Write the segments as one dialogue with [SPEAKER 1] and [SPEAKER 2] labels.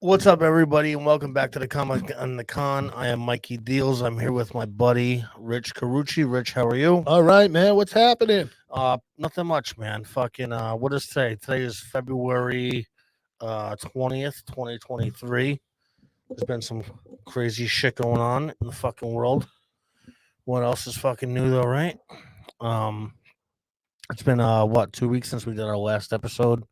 [SPEAKER 1] What's up, everybody, and welcome back to the Comic on the Con. I am Mikey Dealz. I'm here with my buddy Rich Carucci. Rich, how are you?
[SPEAKER 2] All right, man. What's happening?
[SPEAKER 1] Nothing much, man. Fucking what is today? Today is February 20th, 2023. There's been some crazy shit going on in the fucking world. What else is fucking new though, right? Um it's been 2 weeks since we did our last episode.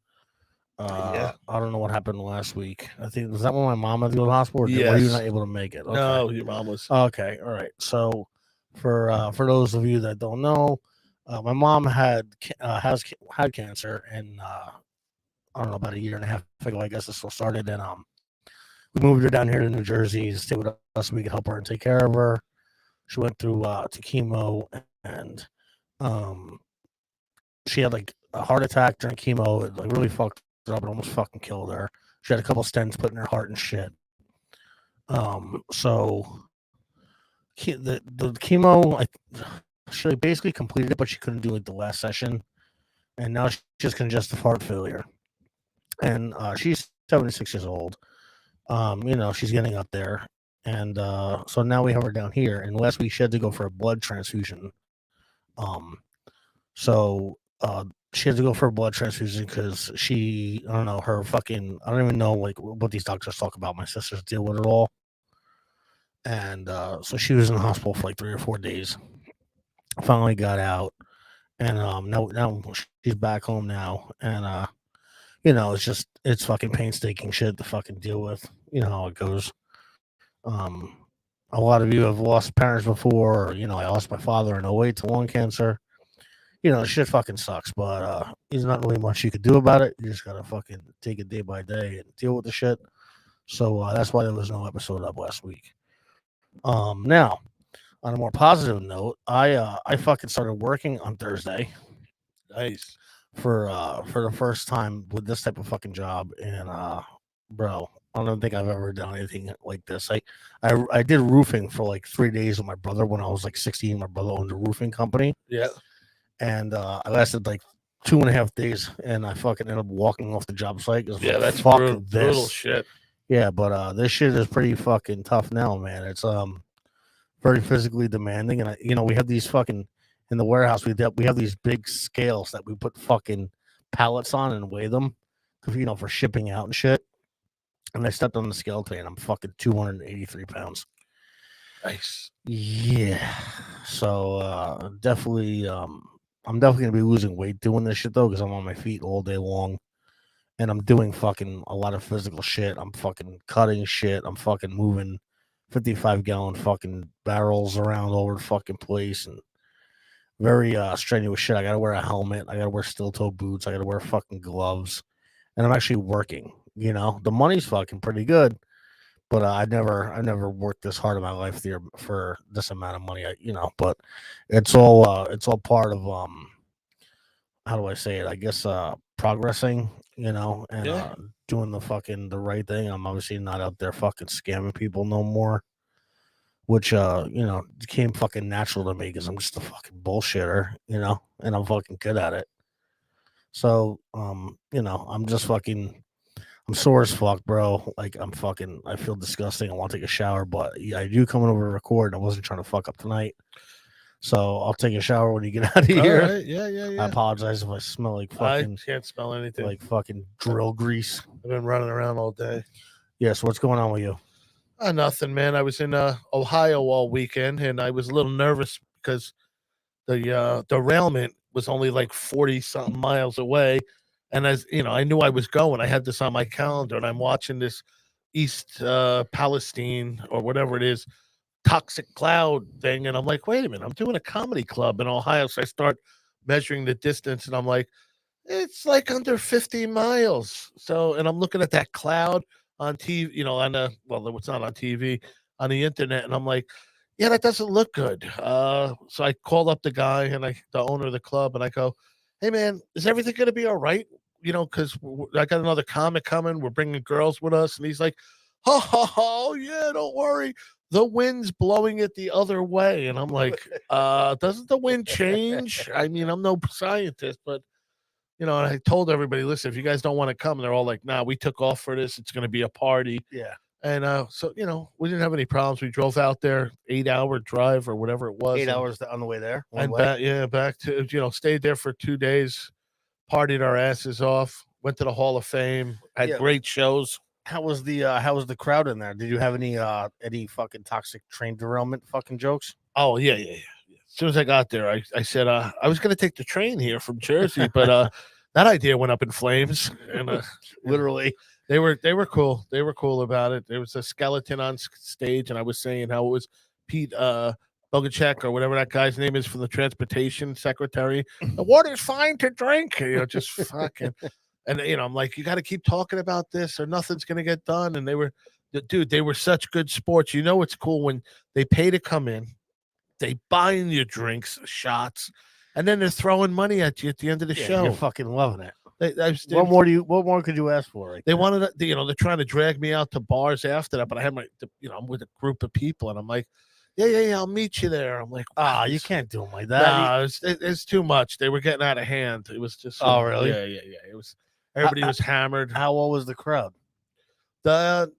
[SPEAKER 2] Yeah.
[SPEAKER 1] I don't know what happened last week. I think was that when my mom had to go to the hospital, or were you not
[SPEAKER 2] Yes.
[SPEAKER 1] able to make it? Okay.
[SPEAKER 2] No, your mom was.
[SPEAKER 1] Okay, all right. So, for those of you that don't know, my mom has had cancer, and I don't know, about a year and a half ago, I guess this all started, and we moved her down here to New Jersey to stay with us so we could help her and take care of her. She went through to chemo, and um, she had like a heart attack during chemo. It like really fucked her up and almost fucking killed her. She had a couple stents put in her heart and shit. So the chemo, she like basically completed it, but she couldn't do like the last session, and now she's just congestive heart failure, and she's 76 years old. She's getting up there, and so now we have her down here. And last week she had to go for a blood transfusion. Um, so she had to go for a blood transfusion because I don't know, her fucking, I don't even know like what these doctors talk about. My sisters deal with it all. And so she was in the hospital for like 3 or 4 days. Finally got out, and now she's back home now, and it's fucking painstaking shit to fucking deal with. You know how it goes. Um, a lot of you have lost parents before. Or, I lost my father in '08 to lung cancer. Shit fucking sucks, but there's not really much you could do about it. You just gotta fucking take it day by day and deal with the shit. So that's why there was no episode up last week. Now, on a more positive note, I fucking started working on Thursday
[SPEAKER 2] Nice.
[SPEAKER 1] for the first time with this type of fucking job, and bro, I don't think I've ever done anything like this. I did roofing for like 3 days with my brother when I was like 16. My brother owned a roofing company,
[SPEAKER 2] Yeah.
[SPEAKER 1] and I lasted like 2.5 days, and I fucking ended up walking off the job site because
[SPEAKER 2] Yeah,
[SPEAKER 1] like,
[SPEAKER 2] that's
[SPEAKER 1] fuck
[SPEAKER 2] brutal
[SPEAKER 1] this.
[SPEAKER 2] shit.
[SPEAKER 1] Yeah, but this shit is pretty fucking tough now, man. It's very physically demanding, and we have these fucking in the warehouse. We have these big scales that we put fucking pallets on and weigh them, for shipping out and shit. And I stepped on the scale today, and I'm fucking 283 pounds.
[SPEAKER 2] Nice.
[SPEAKER 1] Yeah. So definitely, I'm definitely gonna be losing weight doing this shit though, because I'm on my feet all day long, and I'm doing fucking a lot of physical shit. I'm fucking cutting shit. I'm fucking moving 55-gallon fucking barrels around all over the fucking place, and very strenuous shit. I gotta wear a helmet. I gotta wear steel toe boots. I gotta wear fucking gloves, and I'm actually working. The money's fucking pretty good, but I never worked this hard in my life there for this amount of money. But it's all part of how do I say it? I guess progressing, and
[SPEAKER 2] Yeah.
[SPEAKER 1] doing the right thing. I'm obviously not out there fucking scamming people no more, which became fucking natural to me because I'm just a fucking bullshitter, and I'm fucking good at it. So I'm just fucking I'm sore as fuck, bro. Like I feel disgusting. I want to take a shower, but yeah, I do coming over to record. I wasn't trying to fuck up tonight. So I'll take a shower when you get out of
[SPEAKER 2] All
[SPEAKER 1] here.
[SPEAKER 2] right. Yeah, yeah,
[SPEAKER 1] I
[SPEAKER 2] yeah.
[SPEAKER 1] apologize if I smell
[SPEAKER 2] I can't smell anything.
[SPEAKER 1] like fucking drill grease.
[SPEAKER 2] I've been running around all day.
[SPEAKER 1] Yeah, so what's going on with you?
[SPEAKER 2] Nothing, man. I was in Ohio all weekend, and I was a little nervous because the derailment was only like 40 something miles away. And as you know, I knew I was going. I had this on my calendar, and I'm watching this East Palestine or whatever it is toxic cloud thing. And I'm like, wait a minute, I'm doing a comedy club in Ohio. So I start measuring the distance, and I'm like, it's like under 50 miles. So, and I'm looking at that cloud on TV, on it's not on TV, on the internet. And I'm like, yeah, that doesn't look good. So I called up the guy and the owner of the club, and I go, hey, man, is everything going to be all right? Because I got another comic coming. We're bringing girls with us. And he's like, oh, yeah, don't worry. The wind's blowing it the other way. And I'm like, doesn't the wind change? I mean, I'm no scientist, but And I told everybody, listen, if you guys don't want to come, they're all like, nah, we took off for this. It's going to be a party.
[SPEAKER 1] Yeah.
[SPEAKER 2] And so, we didn't have any problems. We drove out there, 8-hour drive or whatever it was.
[SPEAKER 1] 8 hours on the way there.
[SPEAKER 2] And back to, stayed there for 2 days, partied our asses off, went to the Hall of Fame, had great shows.
[SPEAKER 1] How was the crowd in there? Did you have any fucking toxic train derailment fucking jokes?
[SPEAKER 2] Oh, yeah. As soon as I got there, I said, I was going to take the train here from Jersey, but that idea went up in flames. And
[SPEAKER 1] literally,
[SPEAKER 2] they were cool. They were cool about it. There was a skeleton on stage, and I was saying how it was Pete Bogacek or whatever that guy's name is from the transportation secretary. The water's fine to drink. Just fucking. And I'm like, you got to keep talking about this, or nothing's gonna get done. And they were such good sports. It's cool when they pay to come in, they buy in your drinks, shots, and then they're throwing money at you at the end of the show.
[SPEAKER 1] You're fucking loving it.
[SPEAKER 2] What
[SPEAKER 1] more could you ask for?
[SPEAKER 2] They wanted, they're trying to drag me out to bars after that, but I had I'm with a group of people, and I'm like, yeah, I'll meet you there. I'm like,
[SPEAKER 1] you can't do them like that.
[SPEAKER 2] Nah, it's too much. They were getting out of hand. It was just,
[SPEAKER 1] oh really?
[SPEAKER 2] Yeah. It was. Everybody was hammered.
[SPEAKER 1] How old was the crowd?
[SPEAKER 2] A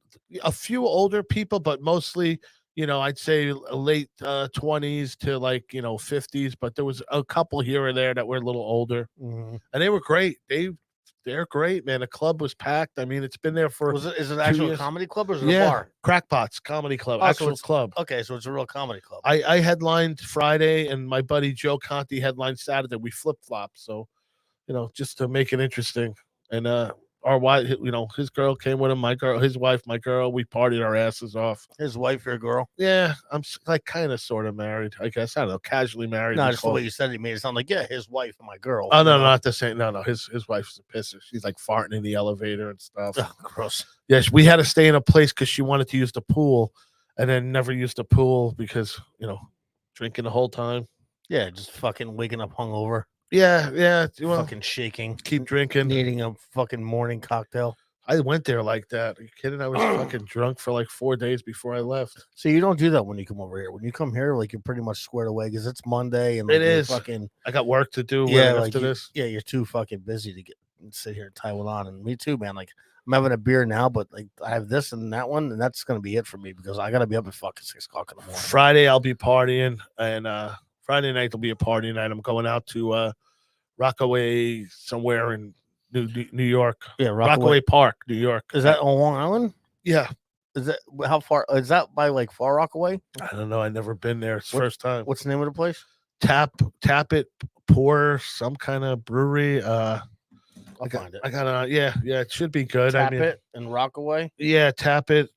[SPEAKER 2] few older people, but mostly, I'd say late 20s to 50s. But there was a couple here or there that were a little older, and they were great. They're great, man. The club was packed. I mean, it's been there for.
[SPEAKER 1] Is it an actual comedy club or is it a bar?
[SPEAKER 2] Crackpots Comedy Club, actual club.
[SPEAKER 1] Okay, so it's a real comedy club.
[SPEAKER 2] I headlined Friday, and my buddy Joe Conti headlined Saturday. We flip flopped, so just to make it interesting. And our wife, his girl came with him, my girl, his wife, my girl. We partied our asses off.
[SPEAKER 1] His wife, your girl?
[SPEAKER 2] Yeah, I'm kind of sort of married, I guess. I don't know, casually married.
[SPEAKER 1] No, just the way you said it made it sound like, his wife and my girl.
[SPEAKER 2] Oh, no, not the same. No, his wife's a pisser. She's like farting in the elevator and stuff.
[SPEAKER 1] Oh, gross.
[SPEAKER 2] Yes, we had to stay in a place because she wanted to use the pool and then never used the pool because, drinking the whole time.
[SPEAKER 1] Yeah, just fucking waking up hungover.
[SPEAKER 2] Yeah.
[SPEAKER 1] Fucking shaking.
[SPEAKER 2] Keep drinking.
[SPEAKER 1] Needing a fucking morning cocktail.
[SPEAKER 2] I went there like that. Are you kidding? I was fucking drunk for 4 days before I left.
[SPEAKER 1] So you don't do that when you come over here. When you come here, you're pretty much squared away because it's Monday and
[SPEAKER 2] it is.
[SPEAKER 1] Fucking.
[SPEAKER 2] I got work to do. After this.
[SPEAKER 1] Yeah, you're too fucking busy to sit here and tie one on. And me too, man. I'm having a beer now, but I have this and that one, and that's gonna be it for me because I gotta be up at fucking 6 o'clock in the morning.
[SPEAKER 2] Friday I'll be partying, and Friday night will be a party night. I'm going out to Rockaway somewhere in New York.
[SPEAKER 1] Yeah,
[SPEAKER 2] Rockaway Park, New York.
[SPEAKER 1] Is that on Long Island?
[SPEAKER 2] Yeah.
[SPEAKER 1] Is that how far? Is that by Far Rockaway?
[SPEAKER 2] I don't know. I've never been there. It's first time.
[SPEAKER 1] What's the name of the place?
[SPEAKER 2] Tap It Pour, some kind of brewery.
[SPEAKER 1] I'll find it.
[SPEAKER 2] I got yeah. It should be good.
[SPEAKER 1] Tap It in Rockaway.
[SPEAKER 2] Yeah, Tap It.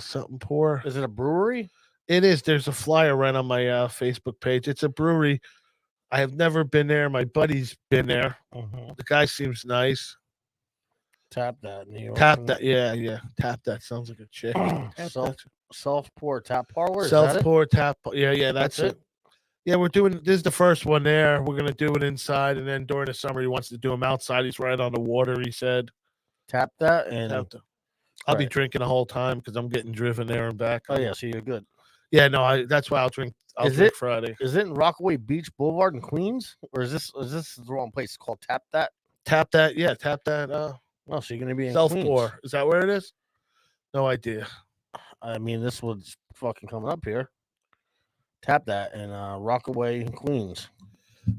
[SPEAKER 2] Something Pour.
[SPEAKER 1] Is it a brewery?
[SPEAKER 2] It is. There's a flyer right on my Facebook page. It's a brewery. I have never been there. My buddy's been there.
[SPEAKER 1] Mm-hmm.
[SPEAKER 2] The guy seems nice.
[SPEAKER 1] Tap That, New York.
[SPEAKER 2] Tap That, yeah. Tap That sounds like a chick.
[SPEAKER 1] Self pour tap parlor.
[SPEAKER 2] Self pour tap. Yeah. That's it. Yeah, we're doing. This is the first one there. We're gonna do it inside, and then during the summer he wants to do them outside. He's right on the water. He said.
[SPEAKER 1] Tap That and.
[SPEAKER 2] I'll be drinking the whole time because I'm getting driven there and back.
[SPEAKER 1] Oh yeah, so you're good.
[SPEAKER 2] Yeah, no, that's why I'll drink. I'll drink Friday.
[SPEAKER 1] Is it in Rockaway Beach Boulevard in Queens, or is this the wrong place? It's called Tap That.
[SPEAKER 2] Tap That, yeah, Tap That.
[SPEAKER 1] So you're gonna be in
[SPEAKER 2] Self Pour. Is that where it is? No idea.
[SPEAKER 1] I mean, this was fucking coming up here. Tap That in Rockaway, Queens.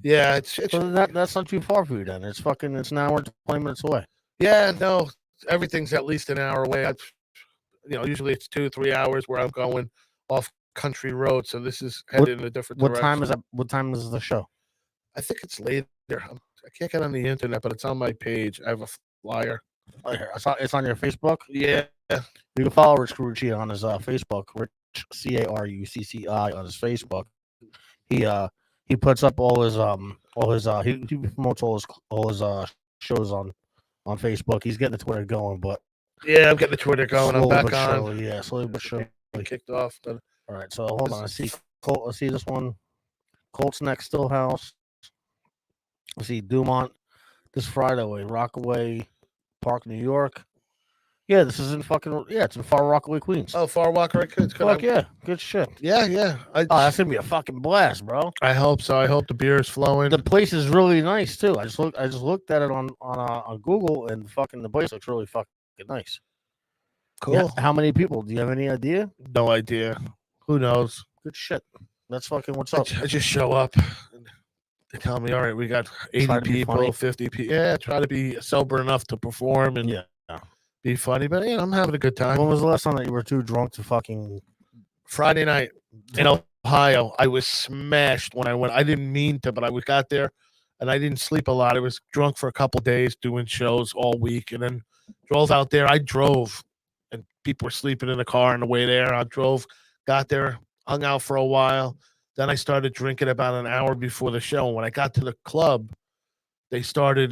[SPEAKER 2] Yeah, it's
[SPEAKER 1] so that's not too far for you then. It's an hour and 20 minutes away.
[SPEAKER 2] Yeah, no, everything's at least an hour away. Usually it's 2-3 hours where I'm going off country road. So this is headed in a different direction.
[SPEAKER 1] What time is that? What time is the show?
[SPEAKER 2] I think it's later. I can't get on the internet, but it's on my page. I have a flyer.
[SPEAKER 1] Oh, here. It's on your Facebook.
[SPEAKER 2] Yeah,
[SPEAKER 1] you can follow Rich Carucci on his Facebook. Rich Carucci on his Facebook. He puts up all his he promotes all his shows on Facebook. He's getting the Twitter going, but
[SPEAKER 2] yeah, I'm getting the Twitter going. I'm back on.
[SPEAKER 1] Surely, yeah, slowly but surely.
[SPEAKER 2] Kicked off. But
[SPEAKER 1] all right, so hold on. I see this one. Colts next Stillhouse. I see Dumont this Friday, Rockaway Park, New York. Yeah, this is in fucking it's in Far Rockaway, Queens.
[SPEAKER 2] Oh, Far Walker, it's
[SPEAKER 1] Fuck yeah, good shit.
[SPEAKER 2] Yeah.
[SPEAKER 1] Oh, that's gonna be a fucking blast, bro.
[SPEAKER 2] I hope so. I hope the beer is flowing.
[SPEAKER 1] The place is really nice too. I just looked at it on Google, and fucking the place looks really fucking nice.
[SPEAKER 2] Cool.
[SPEAKER 1] Yeah, how many people? Do you have any idea?
[SPEAKER 2] No idea. Who knows?
[SPEAKER 1] Good shit. That's fucking what's up.
[SPEAKER 2] I just show up. And they tell me, all right, we got 80
[SPEAKER 1] Try to be
[SPEAKER 2] people,
[SPEAKER 1] funny.
[SPEAKER 2] 50 people. Yeah, try to be sober enough to perform and be funny. But I'm having a good time.
[SPEAKER 1] When was the last time that you were too drunk to fucking?
[SPEAKER 2] Friday night in Ohio, I was smashed when I went. I didn't mean to, but I got there and I didn't sleep a lot. I was drunk for a couple days doing shows all week, and then drove out there. I drove, and people were sleeping in the car on the way there. I drove, got there, hung out for a while. Then I started drinking about an hour before the show. And when I got to the club, they started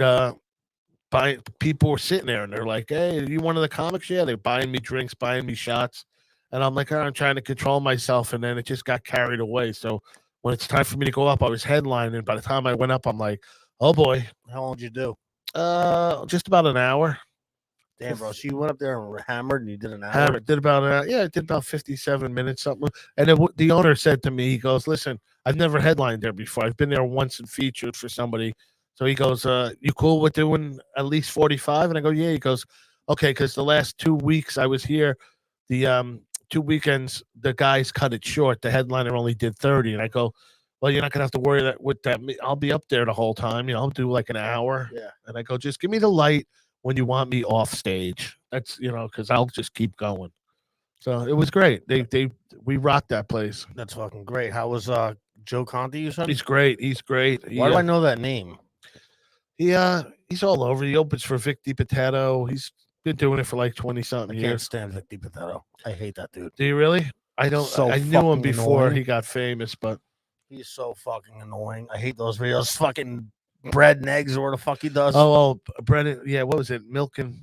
[SPEAKER 2] buying. People were sitting there, and they're like, "Hey, are you one of the comics?" Yeah, they're buying me drinks, buying me shots. And I'm like, I'm trying to control myself. And then it just got carried away. So when it's time for me to go up, I was headlining. By the time I went up, I'm like, oh boy.
[SPEAKER 1] How long did you do?
[SPEAKER 2] Just about an hour.
[SPEAKER 1] Damn, bro. So you went up there and hammered, and you did an hour?
[SPEAKER 2] Hammered. Did about an hour. Yeah, I did about 57 minutes, something. And then the owner said to me, he goes, listen, I've never headlined there before. I've been there once and featured for somebody. So he goes, you cool with doing at least 45? And I go, yeah. He goes, okay, because the last 2 weeks I was here, the 2 weekends, the guys cut it short. The headliner only did 30. And I go, well, you're not going to have to worry with that. I'll be up there the whole time. I'll do like an hour.
[SPEAKER 1] Yeah.
[SPEAKER 2] And I go, just give me the light when you want me off stage. That's, because I'll just keep going. So it was great. We rocked that place.
[SPEAKER 1] That's fucking great. How was Joe Conti, you said?
[SPEAKER 2] He's great.
[SPEAKER 1] Why do I know that name?
[SPEAKER 2] He's all over. He opens for Vic DiPotato. He's been doing it for like 20-something years.
[SPEAKER 1] I can't stand Vic DiPotato. I hate that dude.
[SPEAKER 2] Do you really? I don't.
[SPEAKER 1] So
[SPEAKER 2] I knew him before
[SPEAKER 1] annoying.
[SPEAKER 2] he got famous, but
[SPEAKER 1] he's so fucking annoying. I hate those videos. Fucking bread and eggs, or what the fuck he does.
[SPEAKER 2] Oh, bread and what was it?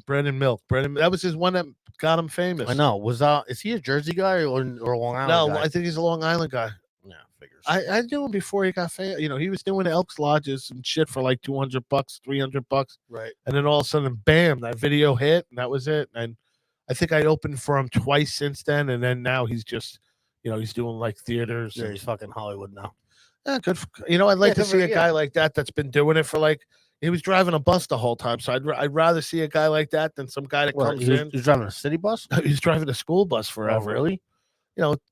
[SPEAKER 2] Bread and milk. That was his one that got him famous.
[SPEAKER 1] I know. Is he a Jersey guy or a Long Island
[SPEAKER 2] No,
[SPEAKER 1] guy?
[SPEAKER 2] I think he's a Long Island guy.
[SPEAKER 1] Yeah, figures.
[SPEAKER 2] I knew him before he got famous. He was doing Elks Lodges and shit for like $200, $300.
[SPEAKER 1] Right.
[SPEAKER 2] And then all of a sudden, bam, that video hit, and that was it. And I think I opened for him twice since then, and then now he's just, he's doing like theaters.
[SPEAKER 1] Yeah, he's fucking Hollywood now.
[SPEAKER 2] Yeah, good. I'd like to see a guy like that's been doing it for like. He was driving a bus the whole time, so I'd rather see a guy like that than some guy that comes in.
[SPEAKER 1] He's driving a city bus.
[SPEAKER 2] He's driving a school bus forever.
[SPEAKER 1] Oh, really?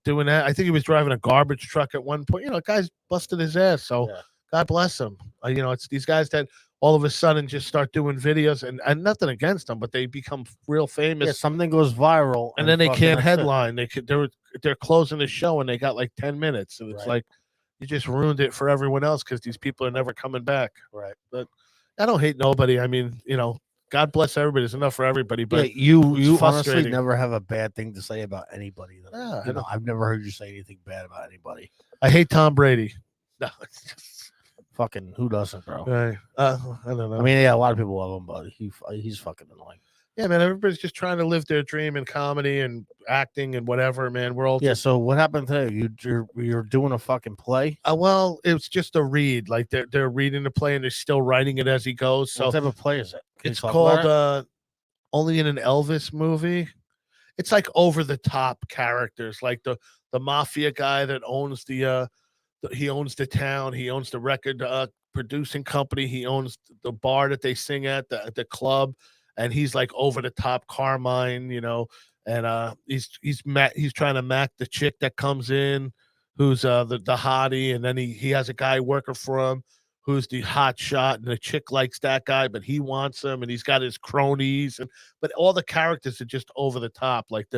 [SPEAKER 2] Doing that. I think he was driving a garbage truck at one point. Guy's busted his ass. So God bless him. It's these guys that all of a sudden just start doing videos, and nothing against them, but they become real famous.
[SPEAKER 1] Yeah, something goes viral,
[SPEAKER 2] and then they can't headline. They're closing the show, and they got like 10 minutes, and it's like you just ruined it for everyone else because these people are never coming back.
[SPEAKER 1] Right.
[SPEAKER 2] But I don't hate nobody. I mean, God bless everybody. There's enough for everybody. But
[SPEAKER 1] you honestly never have a bad thing to say about anybody. I've never heard you say anything bad about anybody.
[SPEAKER 2] I hate Tom Brady. No, it's just
[SPEAKER 1] fucking who doesn't, bro?
[SPEAKER 2] Right. I don't know.
[SPEAKER 1] I mean, yeah, a lot of people love him, but he's fucking annoying.
[SPEAKER 2] Yeah, man. Everybody's just trying to live their dream in comedy and acting and whatever, man. We're all
[SPEAKER 1] So what happened today? You're doing a fucking play?
[SPEAKER 2] Well, it was just a read. Like they're reading the play and they're still writing it as he goes. So
[SPEAKER 1] what type of play is it?
[SPEAKER 2] It's called Only in an Elvis Movie. It's like over the top characters, like the mafia guy that owns he owns the town, he owns the record producing company, he owns the bar that they sing at, the club. And he's like over the top Carmine, and he's trying to mac the chick that comes in, who's the hottie, and then he has a guy working for him who's the hot shot, and the chick likes that guy, but he wants him, and he's got his cronies, but all the characters are just over the top. Like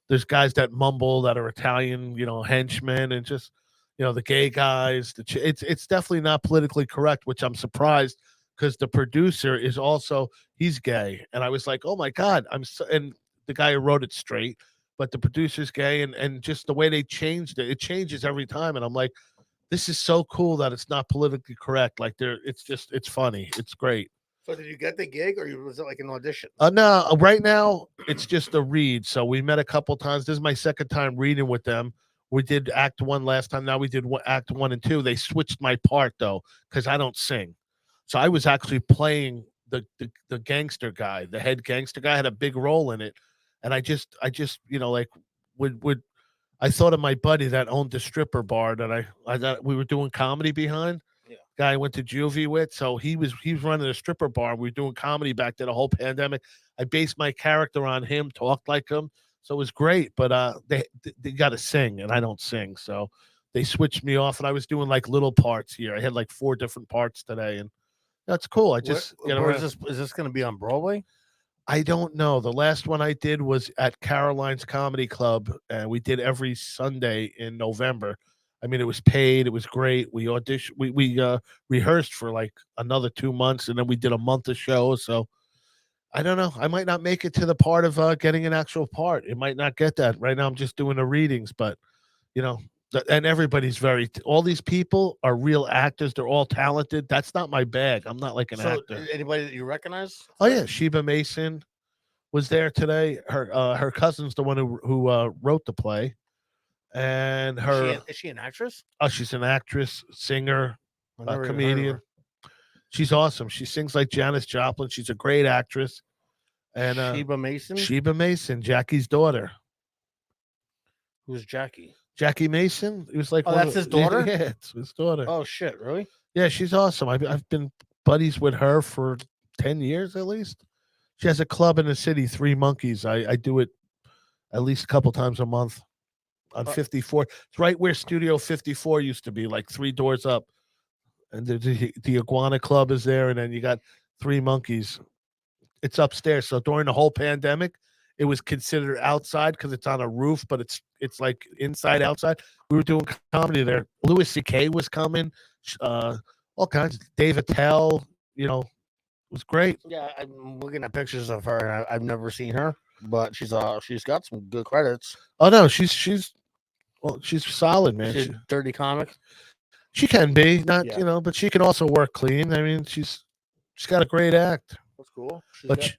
[SPEAKER 2] there's guys that mumble that are Italian, henchmen, and just the gay guys. It's definitely not politically correct, which I'm surprised. Because the producer is also, he's gay. And I was like, oh my God, and the guy who wrote it straight, but the producer's gay, and just the way they changed it changes every time. And I'm like, this is so cool that it's not politically correct. Like it's funny. It's great.
[SPEAKER 1] So did you get the gig, or was it like an audition?
[SPEAKER 2] No, right now it's just a read. So we met a couple times. This is my second time reading with them. We did act 1 last time. Now we did act 1 and 2. They switched my part though, because I don't sing. So I was actually playing the gangster guy, the head gangster guy, had a big role in it. and I just like would I thought of my buddy that owned the stripper bar that I thought we were doing comedy behind.
[SPEAKER 1] Yeah.
[SPEAKER 2] Guy I went to juvie with, so he was running a stripper bar. We were doing comedy back then, the whole pandemic. I based my character on him, talked like him, so it was great. But they got to sing, and I don't sing, so they switched me off, and I was doing like little parts here. I had like 4 different parts today, and that's cool. I just
[SPEAKER 1] where is this going to be on Broadway?
[SPEAKER 2] I don't know. The last one I did was at Caroline's Comedy Club, and we did every Sunday in November. I mean, it was paid. It was great. We auditioned. We rehearsed for like another 2 months, and then we did a month of shows. So I don't know. I might not make it to the part of getting an actual part. It might not get that. Right now, I'm just doing the readings, but you know, and everybody's all these people are real actors. They're all talented. That's not my bag. I'm not like an actor.
[SPEAKER 1] Anybody that you recognize?
[SPEAKER 2] Oh yeah, Sheba Mason was there today. Her cousin's the one who wrote the play, and
[SPEAKER 1] is she an actress?
[SPEAKER 2] Oh, she's an actress, singer,
[SPEAKER 1] I've
[SPEAKER 2] comedian. She's awesome. She sings like Janis Joplin. She's a great actress. And
[SPEAKER 1] Sheba Mason.
[SPEAKER 2] Sheba Mason, Jackie's daughter.
[SPEAKER 1] Who's Jackie?
[SPEAKER 2] Jackie Mason. It was like
[SPEAKER 1] that's his daughter.
[SPEAKER 2] Yeah, it's his daughter.
[SPEAKER 1] Oh shit, really?
[SPEAKER 2] Yeah, she's awesome. I've been buddies with her for 10 years at least. She has a club in the city, Three Monkeys. I do it at least a couple times a month on 54. It's right where Studio 54 used to be, like 3 doors up. And the Iguana Club is there, and then you got Three Monkeys. It's upstairs. So during the whole pandemic, it was considered outside because it's on a roof, but it's like inside outside. We were doing comedy there. Louis C.K. was coming, all kinds. Dave Attell, it was great.
[SPEAKER 1] Yeah, I'm looking at pictures of her, and I've never seen her, but she's got some good credits.
[SPEAKER 2] Oh no, she's solid, man.
[SPEAKER 1] She's a dirty comic.
[SPEAKER 2] She can be, not but she can also work clean. I mean, she's got a great act.
[SPEAKER 1] That's cool.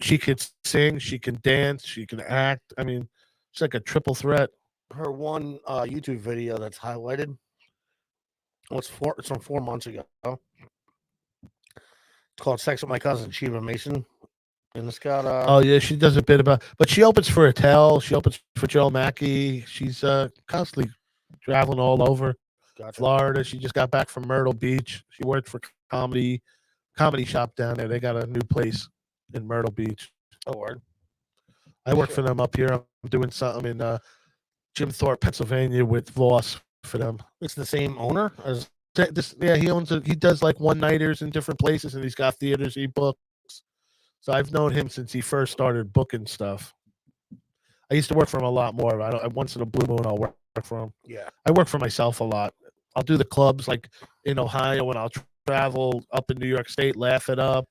[SPEAKER 2] She can sing, she can dance, she can act. I mean, she's like a triple threat.
[SPEAKER 1] Her one YouTube video that's highlighted. It's from 4 months ago. It's called "Sex with My Cousin," Sheba Mason, and it's got.
[SPEAKER 2] Oh yeah, she does a bit about, but she opens for Attell. She opens for Joe Mackey. She's constantly traveling all over.
[SPEAKER 1] Gotcha.
[SPEAKER 2] Florida. She just got back from Myrtle Beach. She worked for comedy shop down there. They got a new place in Myrtle Beach.
[SPEAKER 1] Oh, word.
[SPEAKER 2] I work for them up here. I'm doing something in Jim Thorpe, Pennsylvania, with Voss for them.
[SPEAKER 1] It's the same owner as
[SPEAKER 2] this. Yeah, he owns it. He does like one-nighters in different places, and he's got theaters he books. So I've known him since he first started booking stuff. I used to work for him a lot more. Once in a blue moon, I'll work for him.
[SPEAKER 1] Yeah,
[SPEAKER 2] I work for myself a lot. I'll do the clubs like in Ohio, and I'll travel up in New York State, laugh it up.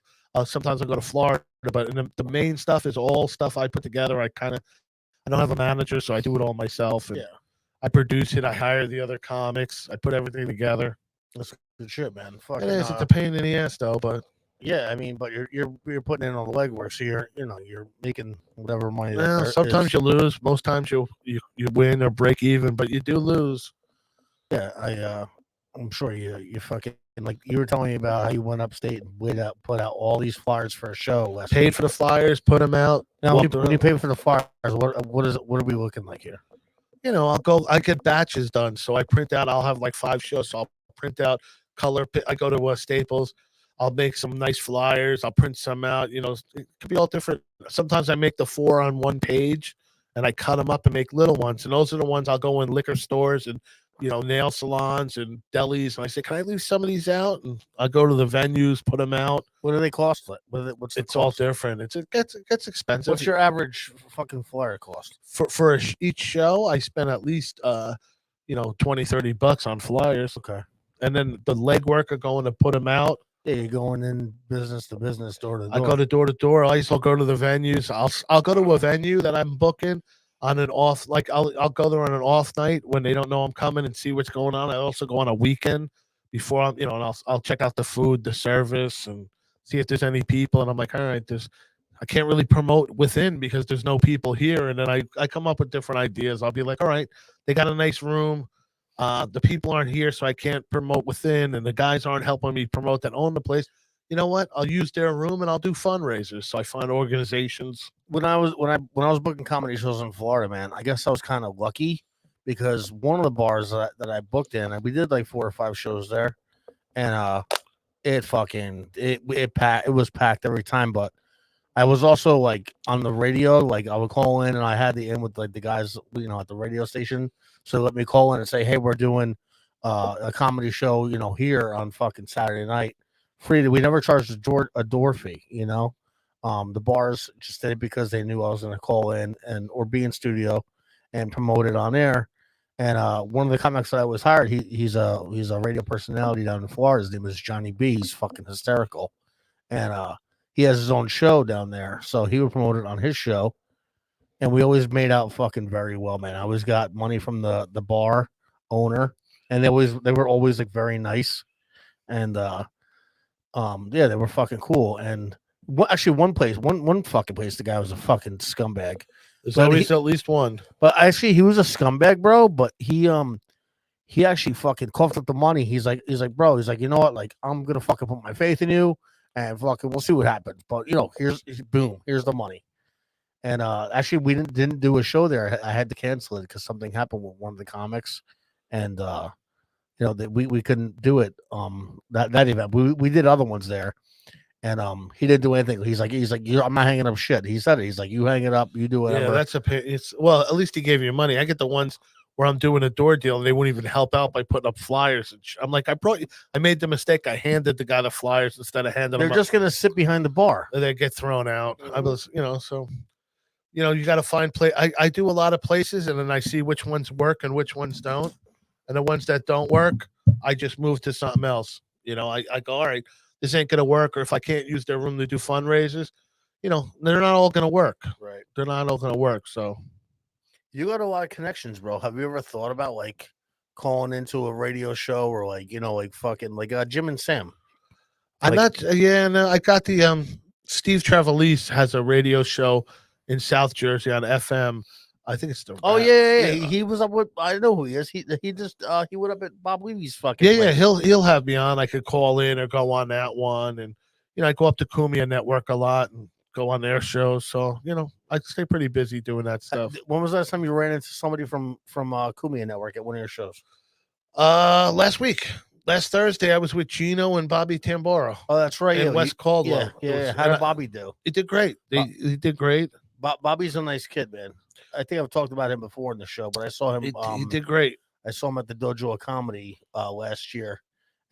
[SPEAKER 2] Sometimes I'll go to Florida, but the main stuff is all stuff I put together. I don't have a manager, so I do it all myself. And
[SPEAKER 1] yeah.
[SPEAKER 2] I produce it. I hire the other comics. I put everything together.
[SPEAKER 1] That's good shit, man.
[SPEAKER 2] It is. It's a pain in the ass, though. But
[SPEAKER 1] yeah, I mean, but you're putting in all the legwork, so you're making whatever money.
[SPEAKER 2] Well, sometimes you lose. Most times you win or break even, but you do lose.
[SPEAKER 1] Yeah, I'm sure you fucking, like, you were telling me about how you went upstate and put out all these flyers for a show.
[SPEAKER 2] Paid for the flyers, put them out.
[SPEAKER 1] Now, when you pay for the flyers, what are we looking like here?
[SPEAKER 2] I get batches done. So I print out, I'll have like 5 shows. So I'll print out color. I go to Staples. I'll make some nice flyers. I'll print some out. It could be all different. Sometimes I make the 4 on one page and I cut them up and make little ones. And those are the ones I'll go in liquor stores and, nail salons and delis. And I say, can I leave some of these out? And I go to the venues, put them out.
[SPEAKER 1] What do they cost?
[SPEAKER 2] It's all different. It gets expensive.
[SPEAKER 1] What's your average fucking flyer cost?
[SPEAKER 2] For each show, I spend at least, $20-$30 on flyers.
[SPEAKER 1] Okay.
[SPEAKER 2] And then the legwork of going to put them out.
[SPEAKER 1] Yeah, you're going in business to business, door to door.
[SPEAKER 2] I go to door to door. I also go to the venues. I'll go to a venue that I'm booking on an off, like I'll go there on an off night when they don't know I'm coming and see what's going on. I also go on a weekend before and I'll check out the food, the service, and see if there's any people. And I'm like, all right, I can't really promote within because there's no people here. And then I come up with different ideas. I'll be like, all right, they got a nice room. The people aren't here, so I can't promote within, and the guys aren't helping me promote that own the place. you know what? I'll use their room and I'll do fundraisers. So I find organizations.
[SPEAKER 1] When I was booking comedy shows in Florida, man, I guess I was kind of lucky because one of the bars that I booked in, and we did like 4 or 5 shows there, and it was packed every time. But I was also like on the radio, like I would call in and I had the in with like the guys, at the radio station. So they let me call in and say, hey, we're doing a comedy show, here on fucking Saturday night. Free. We never charged a door fee, The bars just did it because they knew I was gonna call in or be in studio and promote it on air. And one of the comics that I was hired, he's a radio personality down in Florida. His name is Johnny B. He's fucking hysterical. And he has his own show down there. So he would promote it on his show. And we always made out fucking very well, man. I always got money from the bar owner. And they were always like very nice. And yeah, they were fucking cool. And actually one fucking place, the guy was a fucking scumbag.
[SPEAKER 2] There's always at least one.
[SPEAKER 1] But actually he was a scumbag, bro. But he actually fucking coughed up the money. He's like, bro, you know what? Like, I'm gonna fucking put my faith in you. And fucking, we'll see what happens. But here's the money. And actually, we didn't do a show there. I had to cancel it because something happened with one of the comics, and we couldn't do it. That event. We did other ones there, and he didn't do anything. He's like, I'm not hanging up shit. He said it. He's like, you hang it up, you do whatever.
[SPEAKER 2] Yeah, that's at least he gave you money. I get the ones where I'm doing a door deal and they wouldn't even help out by putting up flyers. And I'm like, I made the mistake. I handed the guy the flyers instead of handing them.
[SPEAKER 1] They're just gonna sit behind the bar.
[SPEAKER 2] They get thrown out. I was, so, you got to find play. I do a lot of places and then I see which ones work and which ones don't. And the ones that don't work, I just move to something else. I go, all right, this ain't gonna work. Or if I can't use their room to do fundraisers, they're not all gonna work.
[SPEAKER 1] Right.
[SPEAKER 2] They're not all gonna work. So.
[SPEAKER 1] You got a lot of connections, bro. Have you ever thought about like calling into a radio show or like fucking like Jim and Sam?
[SPEAKER 2] I'm not. Yeah, no. I got the Steve Trevelise has a radio show in South Jersey on FM. I think it's the.
[SPEAKER 1] Oh yeah. He was up with. I know who he is. He just he went up at Bob Levy's fucking.
[SPEAKER 2] Yeah. He'll have me on. I could call in or go on that one, and I go up to Cumia Network a lot and go on their shows. So I stay pretty busy doing that stuff.
[SPEAKER 1] When was the last time you ran into somebody from Cumia Network at one of your shows?
[SPEAKER 2] Last week. Last Thursday, I was with Gino and Bobby Tamboro.
[SPEAKER 1] Oh, that's right.
[SPEAKER 2] And Wes Caldwell.
[SPEAKER 1] Yeah. How did Bobby do?
[SPEAKER 2] He did great. He did great.
[SPEAKER 1] Bobby's a nice kid, man. I think I've talked about him before in the show, but I saw him.
[SPEAKER 2] He did great.
[SPEAKER 1] I saw him at the Dojo of Comedy last year.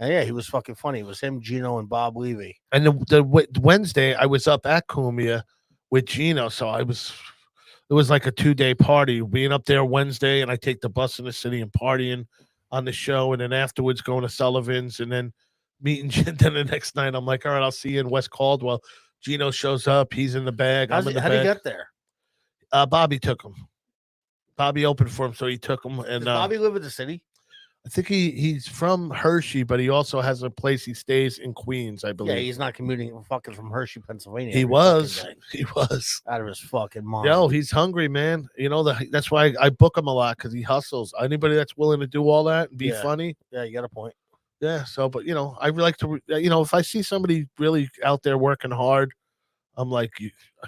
[SPEAKER 1] And yeah, he was fucking funny. It was him, Gino, and Bob Levy.
[SPEAKER 2] And the Wednesday, I was up at Cumia with Gino. So it was like a 2-day party. Being up there Wednesday, and I take the bus in the city and partying on the show. And then afterwards going to Sullivan's and then meeting. Then the next night, I'm like, all right, I'll see you in West Caldwell. Gino shows up. He's in the bag.
[SPEAKER 1] How did he get there?
[SPEAKER 2] Bobby took him. Bobby opened for him, so he took him. And
[SPEAKER 1] does Bobby live in the city?
[SPEAKER 2] I think he's from Hershey, but he also has a place he stays in Queens, I believe.
[SPEAKER 1] Yeah, he's not commuting fucking from Hershey, Pennsylvania.
[SPEAKER 2] He was
[SPEAKER 1] out of his fucking mind.
[SPEAKER 2] Yo, he's hungry, man. That's why I book him a lot because he hustles. Anybody that's willing to do all that and be funny.
[SPEAKER 1] Yeah, you got a point.
[SPEAKER 2] Yeah. So, but I really like to, if I see somebody really out there working hard, I'm like,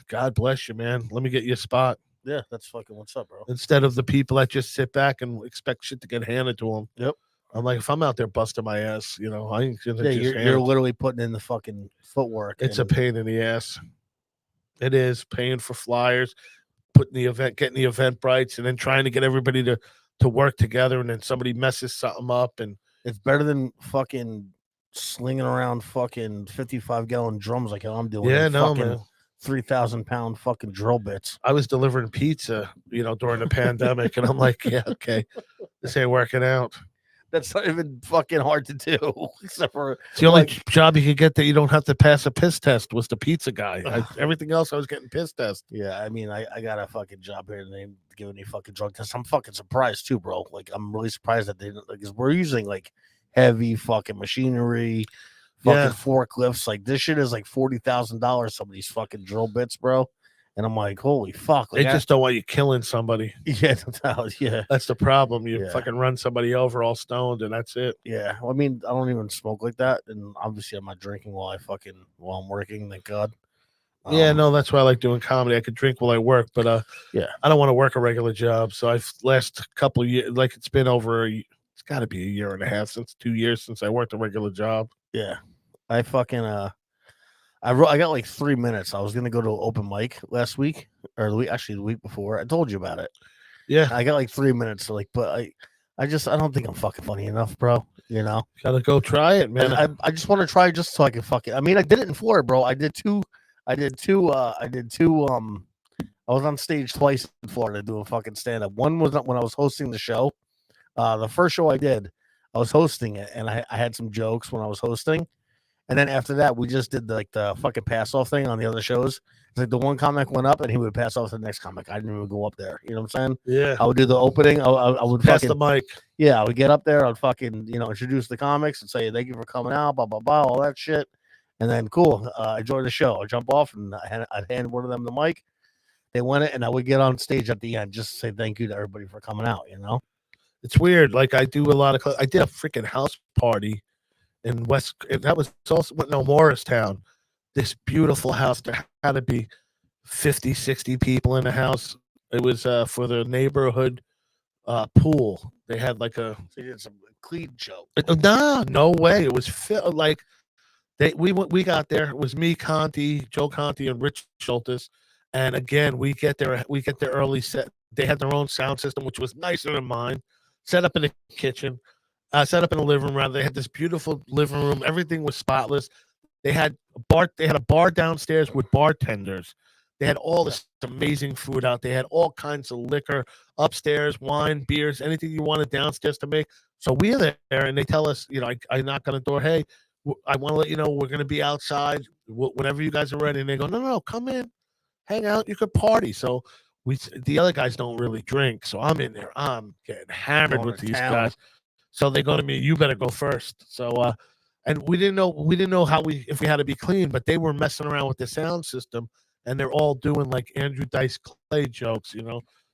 [SPEAKER 2] God bless you, man. Let me get you a spot.
[SPEAKER 1] Yeah, that's fucking what's up, bro.
[SPEAKER 2] Instead of the people that just sit back and expect shit to get handed to them.
[SPEAKER 1] Yep.
[SPEAKER 2] I'm like, if I'm out there busting my ass, I ain't gonna
[SPEAKER 1] you're literally putting in the fucking footwork.
[SPEAKER 2] It's a pain in the ass. It is paying for flyers, getting the Eventbrites, and then trying to get everybody to work together, and then somebody messes something up, and
[SPEAKER 1] it's better than fucking slinging around fucking 55-gallon drums like how I'm doing.
[SPEAKER 2] Yeah, no, man.
[SPEAKER 1] 3,000-pound fucking drill bits.
[SPEAKER 2] I was delivering pizza, during the pandemic, and I'm like, yeah, okay, this ain't working out.
[SPEAKER 1] That's not even fucking hard to do, except for
[SPEAKER 2] it's the only job you could get that you don't have to pass a piss test was the pizza guy. Everything else, I was getting piss test.
[SPEAKER 1] Yeah, I mean, I got a fucking job here and they didn't give any fucking drug tests. I'm fucking surprised too, bro. Like, I'm really surprised that they didn't, because we're using like heavy fucking machinery, fucking forklifts. Like, this shit is like $40,000. Some of these fucking drill bits, bro. And I'm like, holy fuck!
[SPEAKER 2] They
[SPEAKER 1] Like,
[SPEAKER 2] just don't want you killing somebody.
[SPEAKER 1] yeah, yeah,
[SPEAKER 2] That's the problem. You
[SPEAKER 1] Yeah.
[SPEAKER 2] fucking run somebody over all stoned, and that's it.
[SPEAKER 1] yeah. Well, I mean, I don't even smoke like that, and obviously I'm not drinking while I'm working. Thank God.
[SPEAKER 2] Yeah, no, that's why I like doing comedy. I could drink while I work, but
[SPEAKER 1] Yeah.
[SPEAKER 2] I don't want to work a regular job. So I've last couple of years, like it's been over. It's got to be a year and a half 2 years since I worked a regular job.
[SPEAKER 1] Yeah. I fucking I got like 3 minutes. I was gonna go to an open mic last week or the week before. I told you about it.
[SPEAKER 2] Yeah,
[SPEAKER 1] I got like 3 minutes. So but I don't think I'm fucking funny enough, bro. You know,
[SPEAKER 2] gotta go try it, man.
[SPEAKER 1] I just want to try just so I can fucking. I mean, I did it in Florida, bro. I did two. I did two. I was on stage twice in Florida doing fucking stand up. One was when I was hosting the show. The first show I did, I was hosting it, and I had some jokes when I was hosting. And then after that, we just did the fucking pass off thing on the other shows. It's like the one comic went up and he would pass off to the next comic. I didn't even go up there. You know what I'm saying?
[SPEAKER 2] Yeah,
[SPEAKER 1] I would do the opening. I would
[SPEAKER 2] pass
[SPEAKER 1] fucking,
[SPEAKER 2] the mic.
[SPEAKER 1] yeah, I would get up there. I'd fucking, introduce the comics and say, thank you for coming out, blah, blah, blah, all that shit. And then cool. Enjoy the show. I'd jump off and I'd hand one of them the mic. They win it. And I would get on stage at the end just to say thank you to everybody for coming out,
[SPEAKER 2] It's weird. Like I do a lot of. I did a freaking house party in West. That was also Morristown. This beautiful house. There had to be 50, 60 people in the house. It was for the neighborhood pool. They had like a.
[SPEAKER 1] They did some clean show.
[SPEAKER 2] No way. It was like we got there. It was me, Conti, Joe Conti, and Rich Schultes. And again, we get there early. Set. They had their own sound system, which was nicer than mine. Set up in the kitchen, set up in the living room. They had this beautiful living room. Everything was spotless. They had a bar downstairs with bartenders. They had all this amazing food out. They had all kinds of liquor upstairs, wine, beers, anything you wanted downstairs to make. So we're there, and they tell us, I knock on the door. Hey, I want to let you know we're going to be outside whenever you guys are ready. And they go, no, come in, hang out. You could party. So the other guys don't really drink, so I'm in there. I'm getting hammered with these guys. So they go to me, you better go first. So and we didn't know if we had to be clean, but they were messing around with the sound system, and they're all doing like Andrew Dice Clay jokes,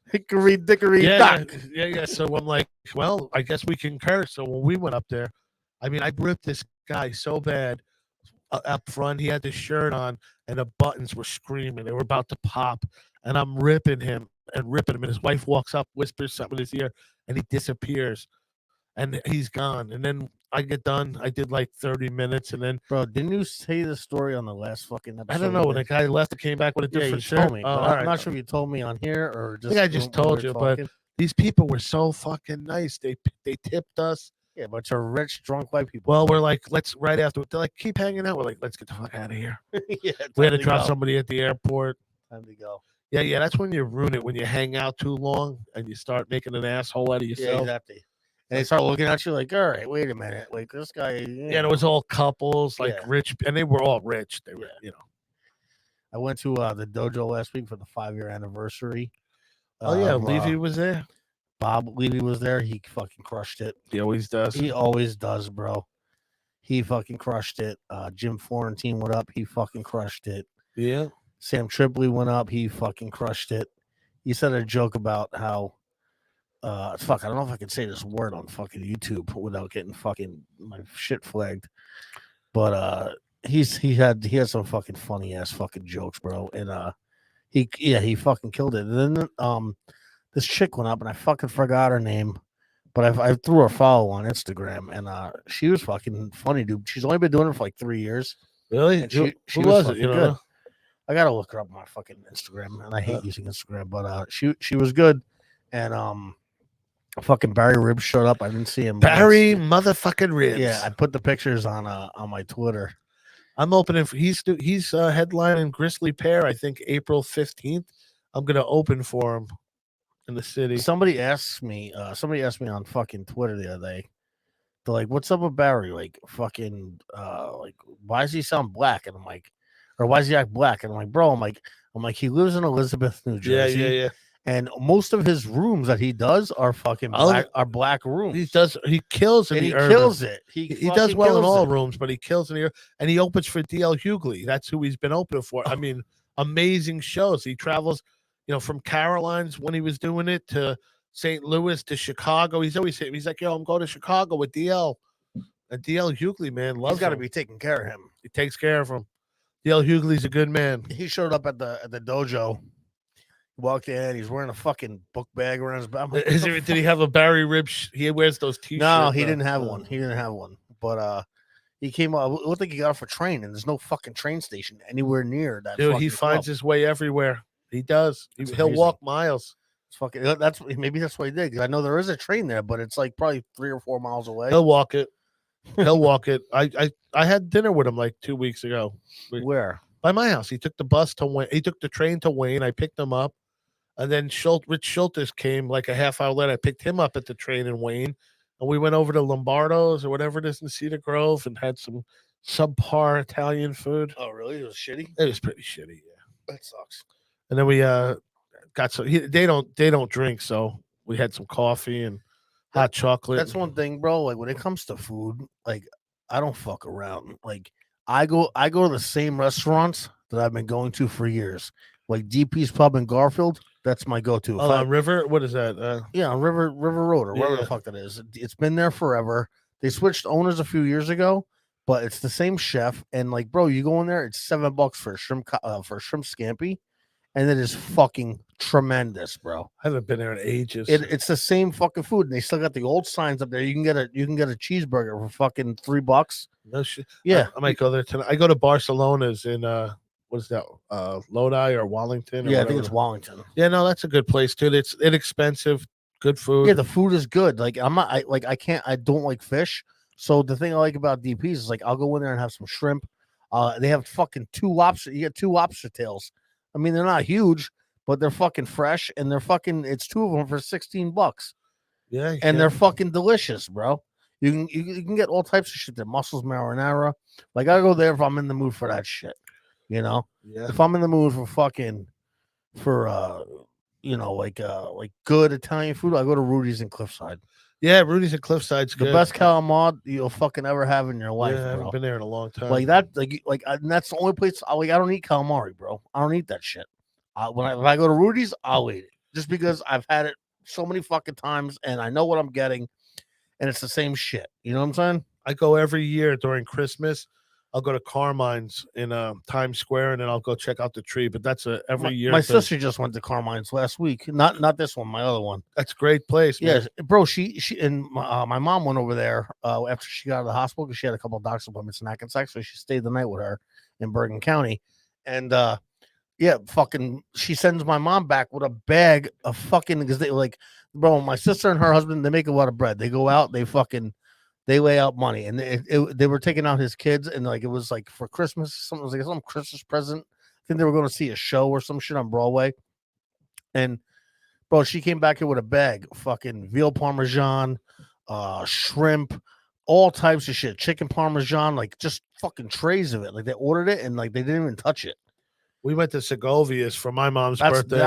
[SPEAKER 1] Hickory dickory dock.
[SPEAKER 2] Yeah. So I'm like, well, I guess we can curse. So when we went up there, I mean, I ripped this guy so bad up front. He had this shirt on, and the buttons were screaming. They were about to pop. And I'm ripping him. And his wife walks up, whispers something in his ear, and he disappears. And he's gone. And then I get done. I did like 30 minutes. And then,
[SPEAKER 1] bro, didn't you say the story on the last fucking episode?
[SPEAKER 2] I don't know. When the guy left, it came back with a different shirt.
[SPEAKER 1] Told me, but I'm not sure if you told me on here or just.
[SPEAKER 2] I think I just told you, but these people were so fucking nice. They tipped us.
[SPEAKER 1] Yeah, but they're rich, drunk white people.
[SPEAKER 2] Well, we're like, right after. They're like, keep hanging out. We're like, let's get the fuck out of here.
[SPEAKER 1] Yeah,
[SPEAKER 2] we had to drop somebody at the airport.
[SPEAKER 1] Time to go.
[SPEAKER 2] Yeah, that's when you ruin it, when you hang out too long and you start making an asshole out of yourself.
[SPEAKER 1] Yeah, exactly. And they start looking at you like, all right, wait a minute. Like, this guy.
[SPEAKER 2] Yeah, it was all couples, like rich, and they were all rich. They were,
[SPEAKER 1] I went to the dojo last week for the 5-year anniversary.
[SPEAKER 2] Oh, yeah, Levy was there.
[SPEAKER 1] Bob Levy was there. He fucking crushed it.
[SPEAKER 2] He always does.
[SPEAKER 1] He always does, bro. He fucking crushed it. Jim Florentine went up. He fucking crushed it.
[SPEAKER 2] Yeah.
[SPEAKER 1] Sam Tripoli went up. He fucking crushed it. He said a joke about how, I don't know if I can say this word on fucking YouTube without getting fucking my shit flagged. But he had some fucking funny ass fucking jokes, bro. And he fucking killed it. And then this chick went up and I fucking forgot her name, but I threw her a follow on Instagram, and she was fucking funny, dude. She's only been doing it for like 3 years.
[SPEAKER 2] Really?
[SPEAKER 1] And she was it? Good. I gotta look her up on my fucking Instagram, and I hate using Instagram, but she was good. And fucking Barry Ribs showed up. I didn't see him.
[SPEAKER 2] Barry motherfucking Ribs.
[SPEAKER 1] Yeah, I put the pictures on my Twitter.
[SPEAKER 2] I'm opening for he's headlining Grizzly Pear, I think April 15th. I'm gonna open for him in the city.
[SPEAKER 1] Somebody asked me on fucking Twitter the other day. They're like, "What's up with Barry? Like, fucking, like, why does he sound black?" And I'm like, or why does he act black? And I'm like, bro, I'm like, he lives in Elizabeth, New Jersey.
[SPEAKER 2] Yeah.
[SPEAKER 1] And most of his rooms that he does are fucking black rooms.
[SPEAKER 2] He kills in
[SPEAKER 1] and
[SPEAKER 2] the
[SPEAKER 1] he
[SPEAKER 2] urban.
[SPEAKER 1] kills it.
[SPEAKER 2] He does well in all rooms, but he kills in the and he opens for DL Hughley. That's who he's been opening for. I mean, amazing shows. He travels, from Caroline's when he was doing it to St. Louis to Chicago. He's like, yo, I'm going to Chicago with DL. And DL Hughley, man,
[SPEAKER 1] He's
[SPEAKER 2] loves
[SPEAKER 1] got to
[SPEAKER 2] him.
[SPEAKER 1] be taking care of him.
[SPEAKER 2] He takes care of him. DL Hughley's a good man.
[SPEAKER 1] He showed up at the dojo. Walked in. He's wearing a fucking book bag around his back.
[SPEAKER 2] Did he have a Barry Rib? He wears those t-shirts.
[SPEAKER 1] No, he didn't have one. He didn't have one. But he came up. It looked like he got off a train, and there's no fucking train station anywhere near that.
[SPEAKER 2] Dude, he finds his way everywhere. He does. He'll walk miles.
[SPEAKER 1] It's fucking. Maybe that's what he did. 'Cause I know there is a train there, but it's like probably 3 or 4 miles away.
[SPEAKER 2] He'll walk it. He'll walk it. I had dinner with him like 2 weeks ago.
[SPEAKER 1] Where?
[SPEAKER 2] By my house. He took the bus to Wayne. He took the train to Wayne. I picked him up. And then Rich Schultes came like a half hour later. I picked him up at the train in Wayne. And we went over to Lombardo's or whatever it is in Cedar Grove and had some subpar Italian food.
[SPEAKER 1] Oh, really? It was shitty?
[SPEAKER 2] It was pretty shitty, yeah.
[SPEAKER 1] That sucks.
[SPEAKER 2] And then we got some. They don't drink, so we had some coffee and hot chocolate.
[SPEAKER 1] That's one thing, bro. Like when it comes to food, like I don't fuck around. Like I go to the same restaurants that I've been going to for years. Like DP's Pub in Garfield, that's my go-to.
[SPEAKER 2] River, what is that?
[SPEAKER 1] Yeah, River Road or whatever the fuck that is. It's been there forever. They switched owners a few years ago, but it's the same chef. And like, bro, you go in there, it's $7 for a shrimp scampi, and it is fucking tremendous, bro.
[SPEAKER 2] I haven't been there in ages.
[SPEAKER 1] It's the same fucking food, and they still got the old signs up there. You can get a cheeseburger for fucking $3.
[SPEAKER 2] No shit.
[SPEAKER 1] Yeah,
[SPEAKER 2] I might go there tonight. I go to Barcelona's in what is that? Lodi or Wallington?
[SPEAKER 1] I think it's Wallington.
[SPEAKER 2] Yeah, no, that's a good place too. It's inexpensive, good food.
[SPEAKER 1] Yeah, the food is good. Like I don't like fish. So the thing I like about DP's is like I'll go in there and have some shrimp. They have fucking 2 lobster. You get 2 lobster tails. I mean, they're not huge, but they're fucking fresh, and they're fucking. It's 2 of them for $16.
[SPEAKER 2] Yeah,
[SPEAKER 1] and they're fucking delicious, bro. You can get all types of shit there. Mussels marinara. Like I go there if I'm in the mood for that shit.
[SPEAKER 2] Yeah.
[SPEAKER 1] If I'm in the mood like good Italian food, I go to Rudy's in Cliffside.
[SPEAKER 2] Yeah, Rudy's in Cliffside's good.
[SPEAKER 1] The best calamari you'll fucking ever have in your life, bro.
[SPEAKER 2] I haven't been there in a long time.
[SPEAKER 1] Like that, and that's the only place. I don't eat calamari, bro. I don't eat that shit. If I go to Rudy's, I'll eat it just because I've had it so many fucking times and I know what I'm getting, and it's the same shit. You know what I'm saying?
[SPEAKER 2] I go every year during Christmas. I'll go to Carmine's in Times Square, and then I'll go check out the tree. But that's every year.
[SPEAKER 1] My sister just went to Carmine's last week. Not this one, my other one.
[SPEAKER 2] That's a great place.
[SPEAKER 1] Yeah, bro. She and my mom went over there after she got out of the hospital because she had a couple of doctor's appointments in Hackensack, so she stayed the night with her in Bergen County. And fucking, she sends my mom back with a bag of fucking because they bro. My sister and her husband, they make a lot of bread. They go out, they lay out money, and they were taking out his kids, and like it was like for Christmas, something was like some Christmas present. I think they were going to see a show or some shit on Broadway. And bro, she came back here with a bag, fucking veal parmesan, shrimp, all types of shit, chicken parmesan, like just fucking trays of it. Like they ordered it and like they didn't even touch it.
[SPEAKER 2] We went to Segovia's for my mom's birthday.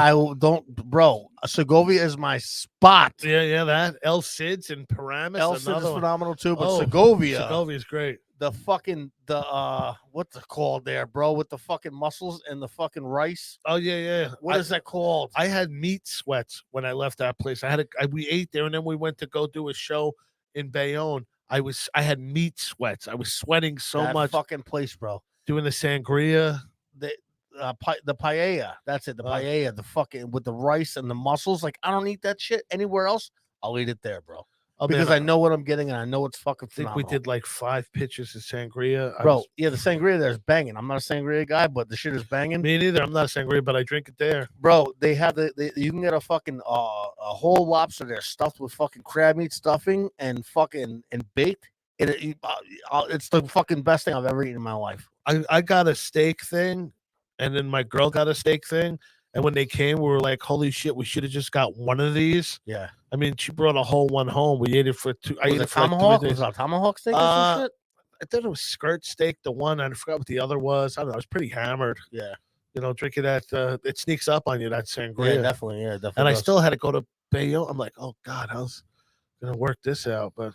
[SPEAKER 1] Segovia is my spot.
[SPEAKER 2] Yeah, that El Cid's in Paramus.
[SPEAKER 1] El Cid's is phenomenal too, but Segovia
[SPEAKER 2] is great.
[SPEAKER 1] What's it called there, bro? With the fucking mussels and the fucking rice.
[SPEAKER 2] Oh yeah.
[SPEAKER 1] What is that called?
[SPEAKER 2] I had meat sweats when I left that place. We ate there, and then we went to go do a show in Bayonne. I had meat sweats. I was sweating so much.
[SPEAKER 1] Fucking place, bro.
[SPEAKER 2] Doing the sangria.
[SPEAKER 1] The paella. That's it. The paella, the fucking with the rice and the mussels. Like I don't eat that shit anywhere else. I'll eat it there, bro. Because I know what I'm getting and I know it's fucking phenomenal.
[SPEAKER 2] I think we did like 5 pitchers of sangria.
[SPEAKER 1] Bro, the sangria there is banging. I'm not a sangria guy, but the shit is banging.
[SPEAKER 2] Me neither. I'm not a sangria, but I drink it there.
[SPEAKER 1] Bro, they have you can get a fucking a whole lobster there stuffed with fucking crab meat stuffing and fucking and baked. It's the fucking best thing I've ever eaten in my life.
[SPEAKER 2] I got a steak thing, and then my girl got a steak thing. And when they came, we were like, holy shit, we should have just got one of these.
[SPEAKER 1] Yeah.
[SPEAKER 2] I mean, she brought a whole one home. We ate it for 2. I ate it for
[SPEAKER 1] tomahawk?
[SPEAKER 2] Like 3 days.
[SPEAKER 1] Was it a tomahawk steak or some shit?
[SPEAKER 2] I thought it was skirt steak, the one. I forgot what the other was. I don't know. I was pretty hammered.
[SPEAKER 1] Yeah.
[SPEAKER 2] Drinking that. It sneaks up on you, that sangria.
[SPEAKER 1] Yeah, definitely. Yeah, definitely.
[SPEAKER 2] And I still had to go to Bayonne. I'm like, oh, God, how's going to work this out? But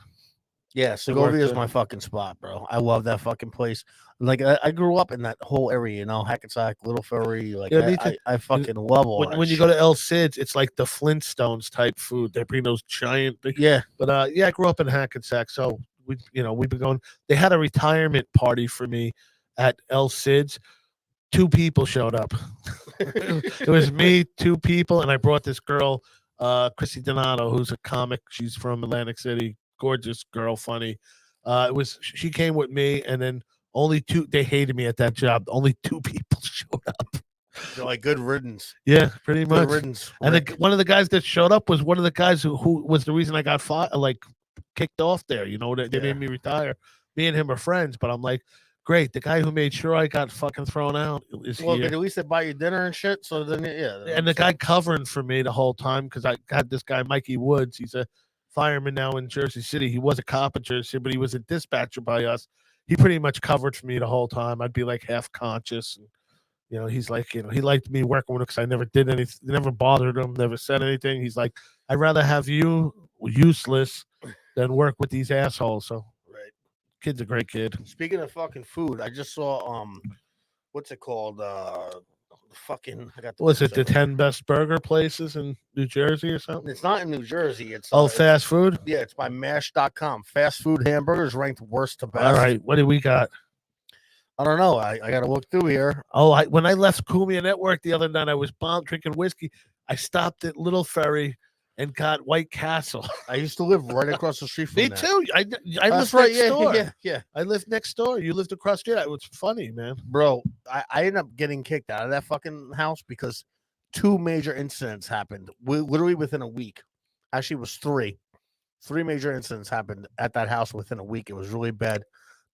[SPEAKER 1] Yeah,
[SPEAKER 2] worked
[SPEAKER 1] Segovia is
[SPEAKER 2] there.
[SPEAKER 1] my fucking spot, bro. I love that fucking place. Like I grew up in that whole area, you know, Hackensack, Little Ferry. Like
[SPEAKER 2] Yeah, me too.
[SPEAKER 1] I fucking love all that
[SPEAKER 2] When you
[SPEAKER 1] shit.
[SPEAKER 2] go to El Cid's, it's like the Flintstones type food. They bring those giant things.
[SPEAKER 1] Yeah,
[SPEAKER 2] But yeah, I grew up in Hackensack, so we've been going. They had a retirement party for me at El Cid's. 2 people showed up. It was me, 2 people, and I brought this girl, Chrissy Donato, who's a comic. She's from Atlantic City, gorgeous girl, funny. She came with me, and then only 2. They hated me at that job. Only 2 people showed up.
[SPEAKER 1] they're like good riddance.
[SPEAKER 2] Yeah, pretty
[SPEAKER 1] Good
[SPEAKER 2] much.
[SPEAKER 1] riddance.
[SPEAKER 2] And
[SPEAKER 1] Rick.
[SPEAKER 2] one of the guys that showed up was one of the guys who was the reason I got kicked off there. You know, they
[SPEAKER 1] Yeah.
[SPEAKER 2] made me retire. Me and him are friends, but I'm like, great. The guy who made sure I got fucking thrown out is
[SPEAKER 1] Well,
[SPEAKER 2] here.
[SPEAKER 1] but at least they buy you dinner and shit. So then, yeah.
[SPEAKER 2] And the guy covering for me the whole time, because I had this guy, Mikey Woods. He's a fireman now in Jersey City. He was a cop in Jersey City, but he was a dispatcher by us. He pretty much covered for me the whole time. I'd be like half conscious. And, he's like, he liked me working with him because I never did anything, never bothered him, never said anything. He's like, I'd rather have you useless than work with these assholes. So,
[SPEAKER 1] Right.
[SPEAKER 2] Kid's a great kid.
[SPEAKER 1] Speaking of fucking food, I just saw what's it called? Fucking I got the
[SPEAKER 2] Was it the
[SPEAKER 1] website.
[SPEAKER 2] 10 best burger places in New Jersey or something?
[SPEAKER 1] It's not in New Jersey. It's
[SPEAKER 2] Fast food?
[SPEAKER 1] Yeah, it's by Mash.com. Fast food hamburgers ranked worst to best.
[SPEAKER 2] All right. What do we got?
[SPEAKER 1] I don't know. I got to look through here.
[SPEAKER 2] Oh, when I left Cumia Network the other night, I was bombed drinking whiskey. I stopped at Little Ferry and got White Castle.
[SPEAKER 1] I used to live right across the street from
[SPEAKER 2] Me
[SPEAKER 1] that.
[SPEAKER 2] too. I
[SPEAKER 1] That's
[SPEAKER 2] lived
[SPEAKER 1] right.
[SPEAKER 2] next door.
[SPEAKER 1] Yeah.
[SPEAKER 2] I lived next door. You lived across the street. It was funny, man.
[SPEAKER 1] Bro, I ended up getting kicked out of that fucking house because 2 major incidents happened literally within a week. Actually, it was 3. 3 major incidents happened at that house within a week. It was really bad.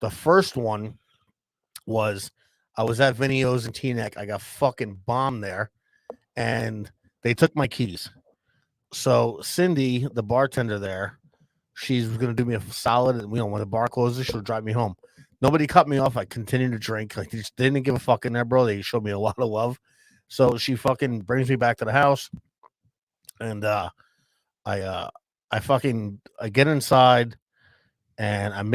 [SPEAKER 1] The first one was I was at Vinny O's in Teaneck. I got fucking bombed there, and they took my keys. So Cindy, the bartender there, she's gonna do me a solid, and when the bar closes, she'll drive me home. Nobody cut me off. I continued to drink. Like, they just didn't give a fuck in there, bro. They showed me a lot of love. So she fucking brings me back to the house, and I get inside, and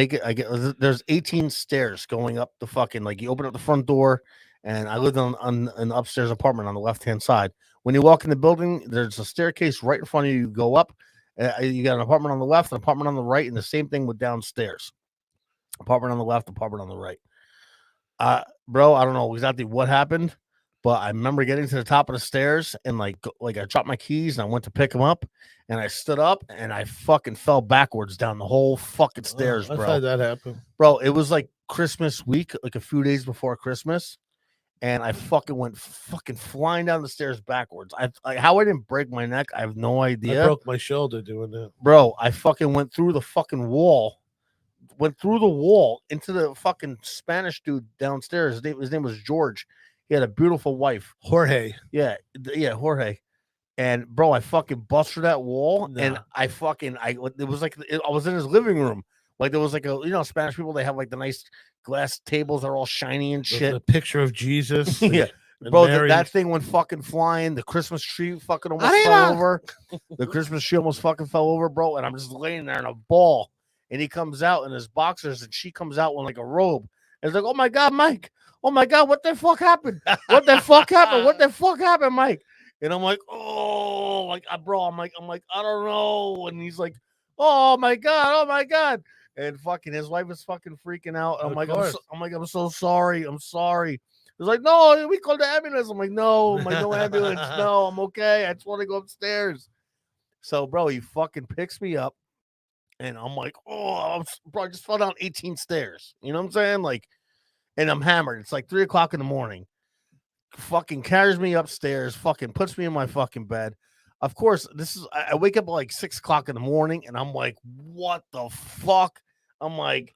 [SPEAKER 1] there's 18 stairs going up the fucking, like, you open up the front door, and I lived on an upstairs apartment on the left hand side. When you walk in the building, there's a staircase right in front of you. You go up. You got an apartment on the left, an apartment on the right, and the same thing with downstairs. Apartment on the left, apartment on the right. Bro, I don't know exactly what happened, but I remember getting to the top of the stairs and like I dropped my keys and I went to pick them up and I stood up and I fucking fell backwards down the whole fucking stairs,
[SPEAKER 2] I've
[SPEAKER 1] bro.
[SPEAKER 2] had that happen.
[SPEAKER 1] Bro, it was like Christmas week, like a few days before Christmas. And I fucking went flying down the stairs backwards. How I didn't break my neck, I have no idea.
[SPEAKER 2] I broke my shoulder doing that.
[SPEAKER 1] Bro, I fucking went through the fucking wall. Went through the wall into the fucking Spanish dude downstairs. His name was George. He had a beautiful wife.
[SPEAKER 2] Jorge.
[SPEAKER 1] Yeah, Jorge. And bro, I fucking bust through that wall, and it was like I was in his living room. Like, there was like Spanish people, they have like the nice glass tables that are all shiny and shit.
[SPEAKER 2] The picture of Jesus.
[SPEAKER 1] Yeah. Bro, that thing went fucking flying. The Christmas tree fucking almost fell over. The Christmas tree almost fucking fell over, bro. And I'm just laying there in a ball. And he comes out in his boxers, and she comes out in like a robe. And it's like, oh my God, Mike. Oh my God, what the fuck happened? What the fuck happened? What the fuck happened, Mike? And I'm like, oh, like, bro, I'm like, I don't know. And he's like, oh my God. And fucking his wife is fucking freaking out. I'm like, I'm so sorry. I'm sorry. He's like, no, we called the ambulance. I'm like, no, no ambulance. No, I'm okay. I just want to go upstairs. So, bro, he fucking picks me up. And I'm like, oh, bro, I just fell down 18 stairs. You know what I'm saying? Like, and I'm hammered. It's like 3:00 in the morning. Fucking carries me upstairs. Fucking puts me in my fucking bed. Of course, I wake up at like 6:00 in the morning, and I'm like, what the fuck? I'm like,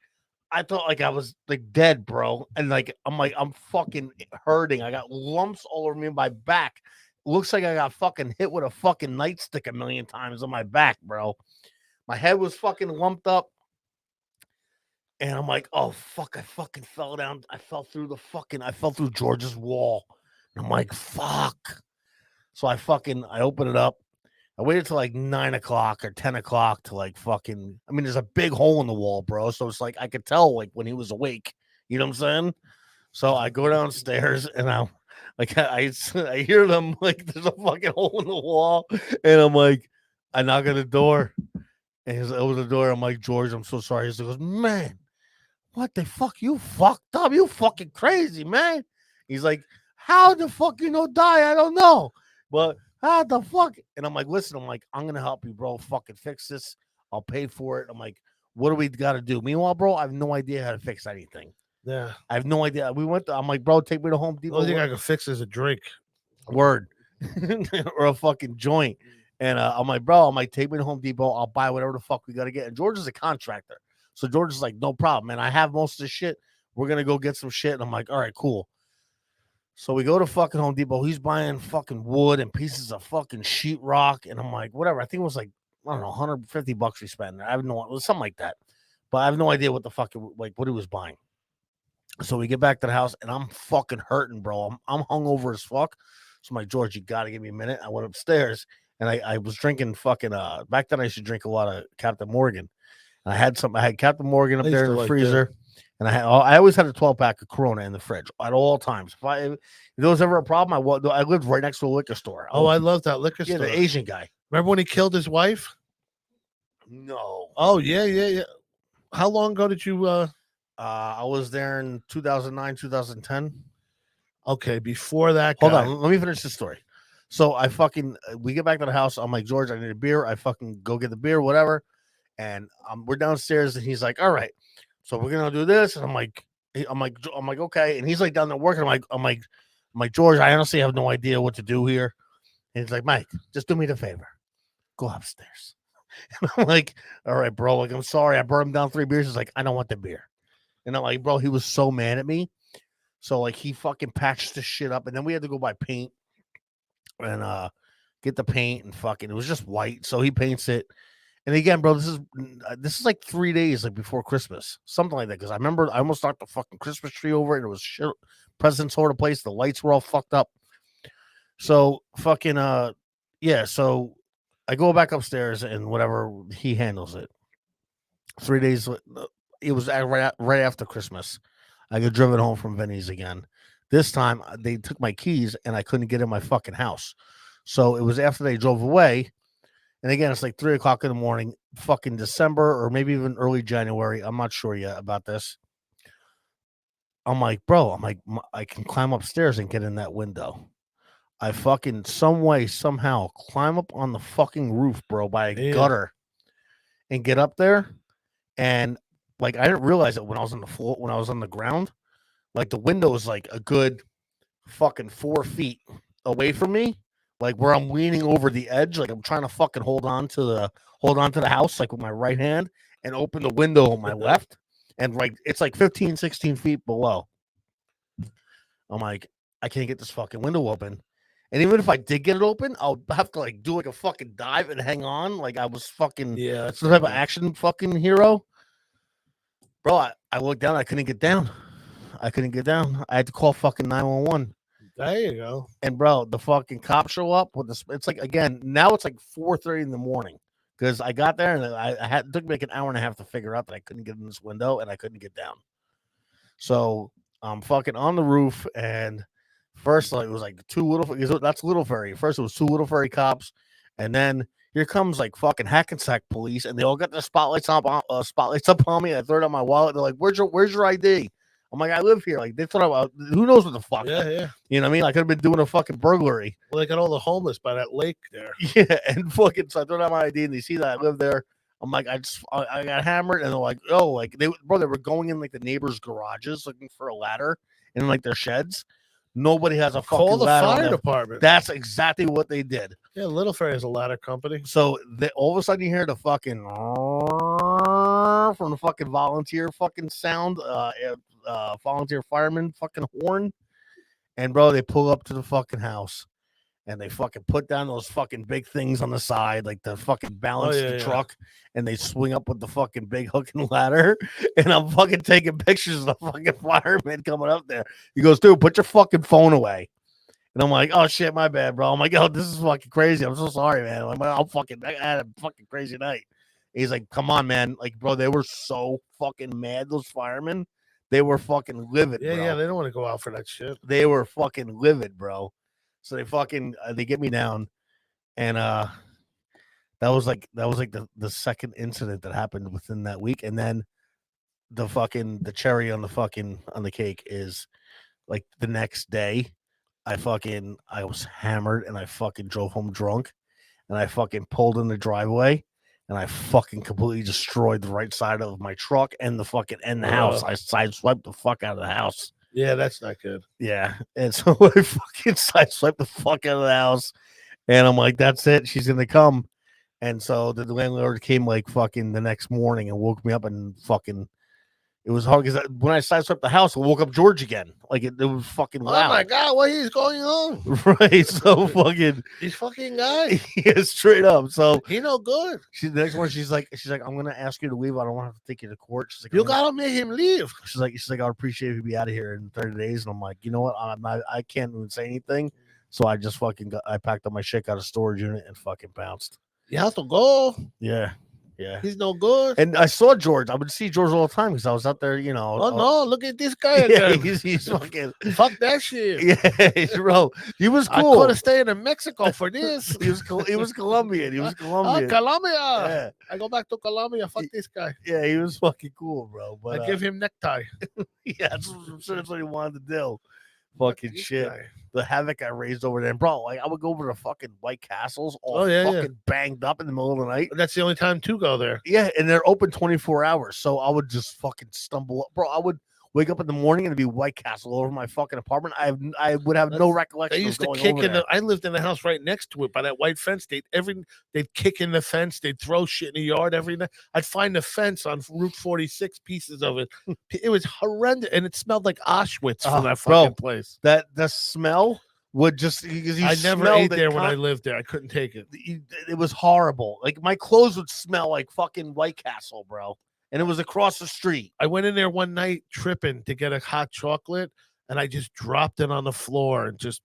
[SPEAKER 1] I thought like I was like dead, bro. And like, I'm fucking hurting. I got lumps all over me in my back. Looks like I got fucking hit with a fucking nightstick a million times on my back, bro. My head was fucking lumped up. And I'm like, oh, fuck, I fucking fell down. I fell through George's wall. And I'm like, fuck. So I open it up. I waited till like 9 o'clock or 10 o'clock to like fucking. I mean, there's a big hole in the wall, bro. So it's like I could tell like when he was awake. You know what I'm saying? So I go downstairs and I'm like, I hear them like there's a fucking hole in the wall, and I'm like, I knock on the door, and he's over the door. I'm like, George, I'm so sorry. He goes, man, what the fuck? You fucked up. You fucking crazy, man. He's like, how the fuck you die? I don't know, but how the fuck? And I'm like, listen, I'm like, I'm gonna help you, bro. Fucking fix this. I'll pay for it. I'm like, what do we got to do? Meanwhile, bro, I have no idea how to fix anything.
[SPEAKER 2] Yeah.
[SPEAKER 1] I have no idea. I'm like, bro, take me to Home
[SPEAKER 2] The
[SPEAKER 1] Depot.
[SPEAKER 2] only thing I can fix is a drink.
[SPEAKER 1] Word. Or a fucking joint. And I'm like, bro, I'm like, take me to Home Depot. I'll buy whatever the fuck we got to get. And George is a contractor. So George is like, no problem, man. I have most of the shit. We're going to go get some shit. And I'm like, all right, cool. So we go to fucking Home Depot. He's buying fucking wood and pieces of fucking sheetrock. And I'm like, whatever. I think it was like, I don't know, $150 we spent. I have no, it was something like that. But I have no idea what the fuck, like what he was buying. So we get back to the house and I'm fucking hurting, bro. I'm hungover as fuck. So I'm like, George, you got to give me a minute. I went upstairs and I was drinking fucking, back then I used to drink a lot of Captain Morgan. And I had Captain Morgan up there in the freezer. And I always had a 12-pack of Corona in the fridge at all times. If there was ever a problem, I lived right next to a liquor store.
[SPEAKER 2] Oh, I love that liquor store.
[SPEAKER 1] Yeah, the Asian guy.
[SPEAKER 2] Remember when he killed his wife?
[SPEAKER 1] No.
[SPEAKER 2] Oh, yeah. How long ago did you
[SPEAKER 1] I was there in 2009, 2010.
[SPEAKER 2] Okay, before that.
[SPEAKER 1] Hold on, let me finish the story. So we get back to the house. I'm like, George, I need a beer. I fucking go get the beer, whatever. And we're downstairs, and he's like, all right, so we're gonna do this. And I'm like, okay. And he's like down there working. I'm like, George, I honestly have no idea what to do here. And he's like, Mike, just do me the favor, go upstairs. And I'm like, all right, bro. Like, I'm sorry, I burned him down 3 beers. He's like, I don't want the beer. And I'm like, bro, he was so mad at me. So like he fucking patched the shit up, and then we had to go buy paint and get the paint and fucking. It was just white, so he paints it. And again, bro, this is like 3 days like before Christmas, something like that. Because I remember I almost knocked the fucking Christmas tree over, and it was shit, presents all over the place. The lights were all fucked up. So fucking yeah. So I go back upstairs and whatever, he handles it. 3 days. It was right after Christmas. I got driven home from Vinny's again. This time they took my keys and I couldn't get in my fucking house. So it was after they drove away. And again, it's like 3 o'clock in the morning, fucking December or maybe even early January. I'm not sure yet about this. I'm like, bro, I can climb upstairs and get in that window. I fucking some way, somehow climb up on the fucking roof, bro, by a gutter and get up there. And like, I didn't realize it when I was on the floor, when I was on the ground, like the window is like a good fucking 4 feet away from me, like where I'm leaning over the edge. Like I'm trying to fucking hold on to the house, like with my right hand and open the window on my left. And like, it's like 15, 16 feet below. I'm like, I can't get this fucking window open. And even if I did get it open, I'll have to like do like a fucking dive and hang on. Like I was fucking some type of action fucking hero. Bro, I looked down. I couldn't get down. I had to call fucking 911.
[SPEAKER 2] There you go.
[SPEAKER 1] And bro, the fucking cops show up with this. It's like, again, now it's like 4:30 in the morning because I got there and it took me like an hour and a half to figure out that I couldn't get in this window and I couldn't get down. So I'm fucking on the roof, and first like it was like that's Little Ferry. First it was 2 Little Ferry cops, and then here comes like fucking Hackensack police, and they all got their spotlights up on me. I throw it on my wallet. They're like, "Where's your ID?" I'm like, "I live here." Like they thought, who knows what the fuck?
[SPEAKER 2] Yeah.
[SPEAKER 1] You know what I mean? I could have been doing a fucking burglary.
[SPEAKER 2] Well, they got all the homeless by that lake there.
[SPEAKER 1] Yeah, and fucking so I throw out my ID, and they see that I live there. I'm like, I got hammered, and they're like, oh, like they were going in like the neighbors' garages looking for a ladder in like their sheds. Nobody has a fucking ladder.
[SPEAKER 2] Call the fire department.
[SPEAKER 1] That's exactly what they did.
[SPEAKER 2] Yeah, Little Ferry is a ladder company.
[SPEAKER 1] So all of a sudden you hear the fucking from the fucking volunteer fucking sound, volunteer fireman fucking horn, and bro, they pull up to the fucking house. And they fucking put down those fucking big things on the side, like the fucking balance the truck, and they swing up with the fucking big hook and ladder. And I'm fucking taking pictures of the fucking fireman coming up there. He goes, dude, put your fucking phone away. And I'm like, oh shit, my bad, bro. I'm like, oh, this is fucking crazy. I'm so sorry, man. I'm like, I had a fucking crazy night. He's like, come on, man. Like, bro, they were so fucking mad, those firemen. They were fucking livid,
[SPEAKER 2] Yeah,
[SPEAKER 1] bro.
[SPEAKER 2] yeah, they don't want to go out for that shit.
[SPEAKER 1] They were fucking livid, bro. So they fucking they get me down, and that was like the second incident that happened within that week, and then the cherry on the cake is like the next day. I was hammered and I fucking drove home drunk, and I fucking pulled in the driveway, and I fucking completely destroyed the right side of my truck and the house. I sideswiped the fuck out of the house.
[SPEAKER 2] Yeah, that's not good.
[SPEAKER 1] Yeah, and so I fucking sideswiped the fuck out of the house, and I'm like, that's it. She's gonna come, and so the landlord came like fucking the next morning and woke me up, and fucking it was hard because when I sideswiped the house, I woke up George again. Like it was fucking loud.
[SPEAKER 2] Oh my god, what is going on?
[SPEAKER 1] Right, so fucking
[SPEAKER 2] This fucking guy,
[SPEAKER 1] yeah, straight up. So
[SPEAKER 2] he no good.
[SPEAKER 1] the next one, she's like, I'm gonna ask you to leave. I don't want to have to take you to court. She's like,
[SPEAKER 2] You gotta make him leave.
[SPEAKER 1] She's like, I'd appreciate if you be out of here in 30 days. And I'm like, you know what? I can't even say anything. So I just I packed up my shit, got a storage unit, and fucking bounced.
[SPEAKER 2] You have to go.
[SPEAKER 1] Yeah. Yeah.
[SPEAKER 2] He's no good.
[SPEAKER 1] And I saw George. I would see George all the time because I was out there, you know.
[SPEAKER 2] Oh no, look at this guy
[SPEAKER 1] Yeah,
[SPEAKER 2] again.
[SPEAKER 1] he's fucking
[SPEAKER 2] Fuck that shit.
[SPEAKER 1] yeah, bro. He was
[SPEAKER 2] I
[SPEAKER 1] cool.
[SPEAKER 2] could have stayed in Mexico for this.
[SPEAKER 1] He was Colombian. He was Colombian.
[SPEAKER 2] Colombia.
[SPEAKER 1] Yeah.
[SPEAKER 2] I go back to Colombia. Fuck this guy.
[SPEAKER 1] Yeah, he was fucking cool, bro. But
[SPEAKER 2] I give him necktie.
[SPEAKER 1] yeah, I'm sure that's what he wanted to do. Fucking
[SPEAKER 2] This
[SPEAKER 1] shit.
[SPEAKER 2] guy.
[SPEAKER 1] The havoc I raised over there, bro. Like I would go over to fucking White Castles, all
[SPEAKER 2] Oh,
[SPEAKER 1] fucking banged up in the middle of the night.
[SPEAKER 2] That's the only time to go there.
[SPEAKER 1] Yeah, and they're open 24 hours. So I would just fucking stumble up, bro. I would wake up in the morning and it'd be White Castle all over my fucking apartment. I would have no recollection.
[SPEAKER 2] They used
[SPEAKER 1] of
[SPEAKER 2] to
[SPEAKER 1] going
[SPEAKER 2] kick
[SPEAKER 1] over
[SPEAKER 2] in
[SPEAKER 1] there.
[SPEAKER 2] the. I lived in the house right next to it by that white fence. They'd kick in the fence. They'd throw shit in the yard every night. I'd find the fence on Route 46, pieces of it. It was horrendous, and it smelled like Auschwitz from that fucking place.
[SPEAKER 1] That the smell would just because you
[SPEAKER 2] I never
[SPEAKER 1] smelled
[SPEAKER 2] ate
[SPEAKER 1] it
[SPEAKER 2] there when I lived there. I couldn't take it.
[SPEAKER 1] It was horrible. Like my clothes would smell like fucking White Castle, bro. And it was across the street.
[SPEAKER 2] I went in there one night tripping to get a hot chocolate, and I just dropped it on the floor and just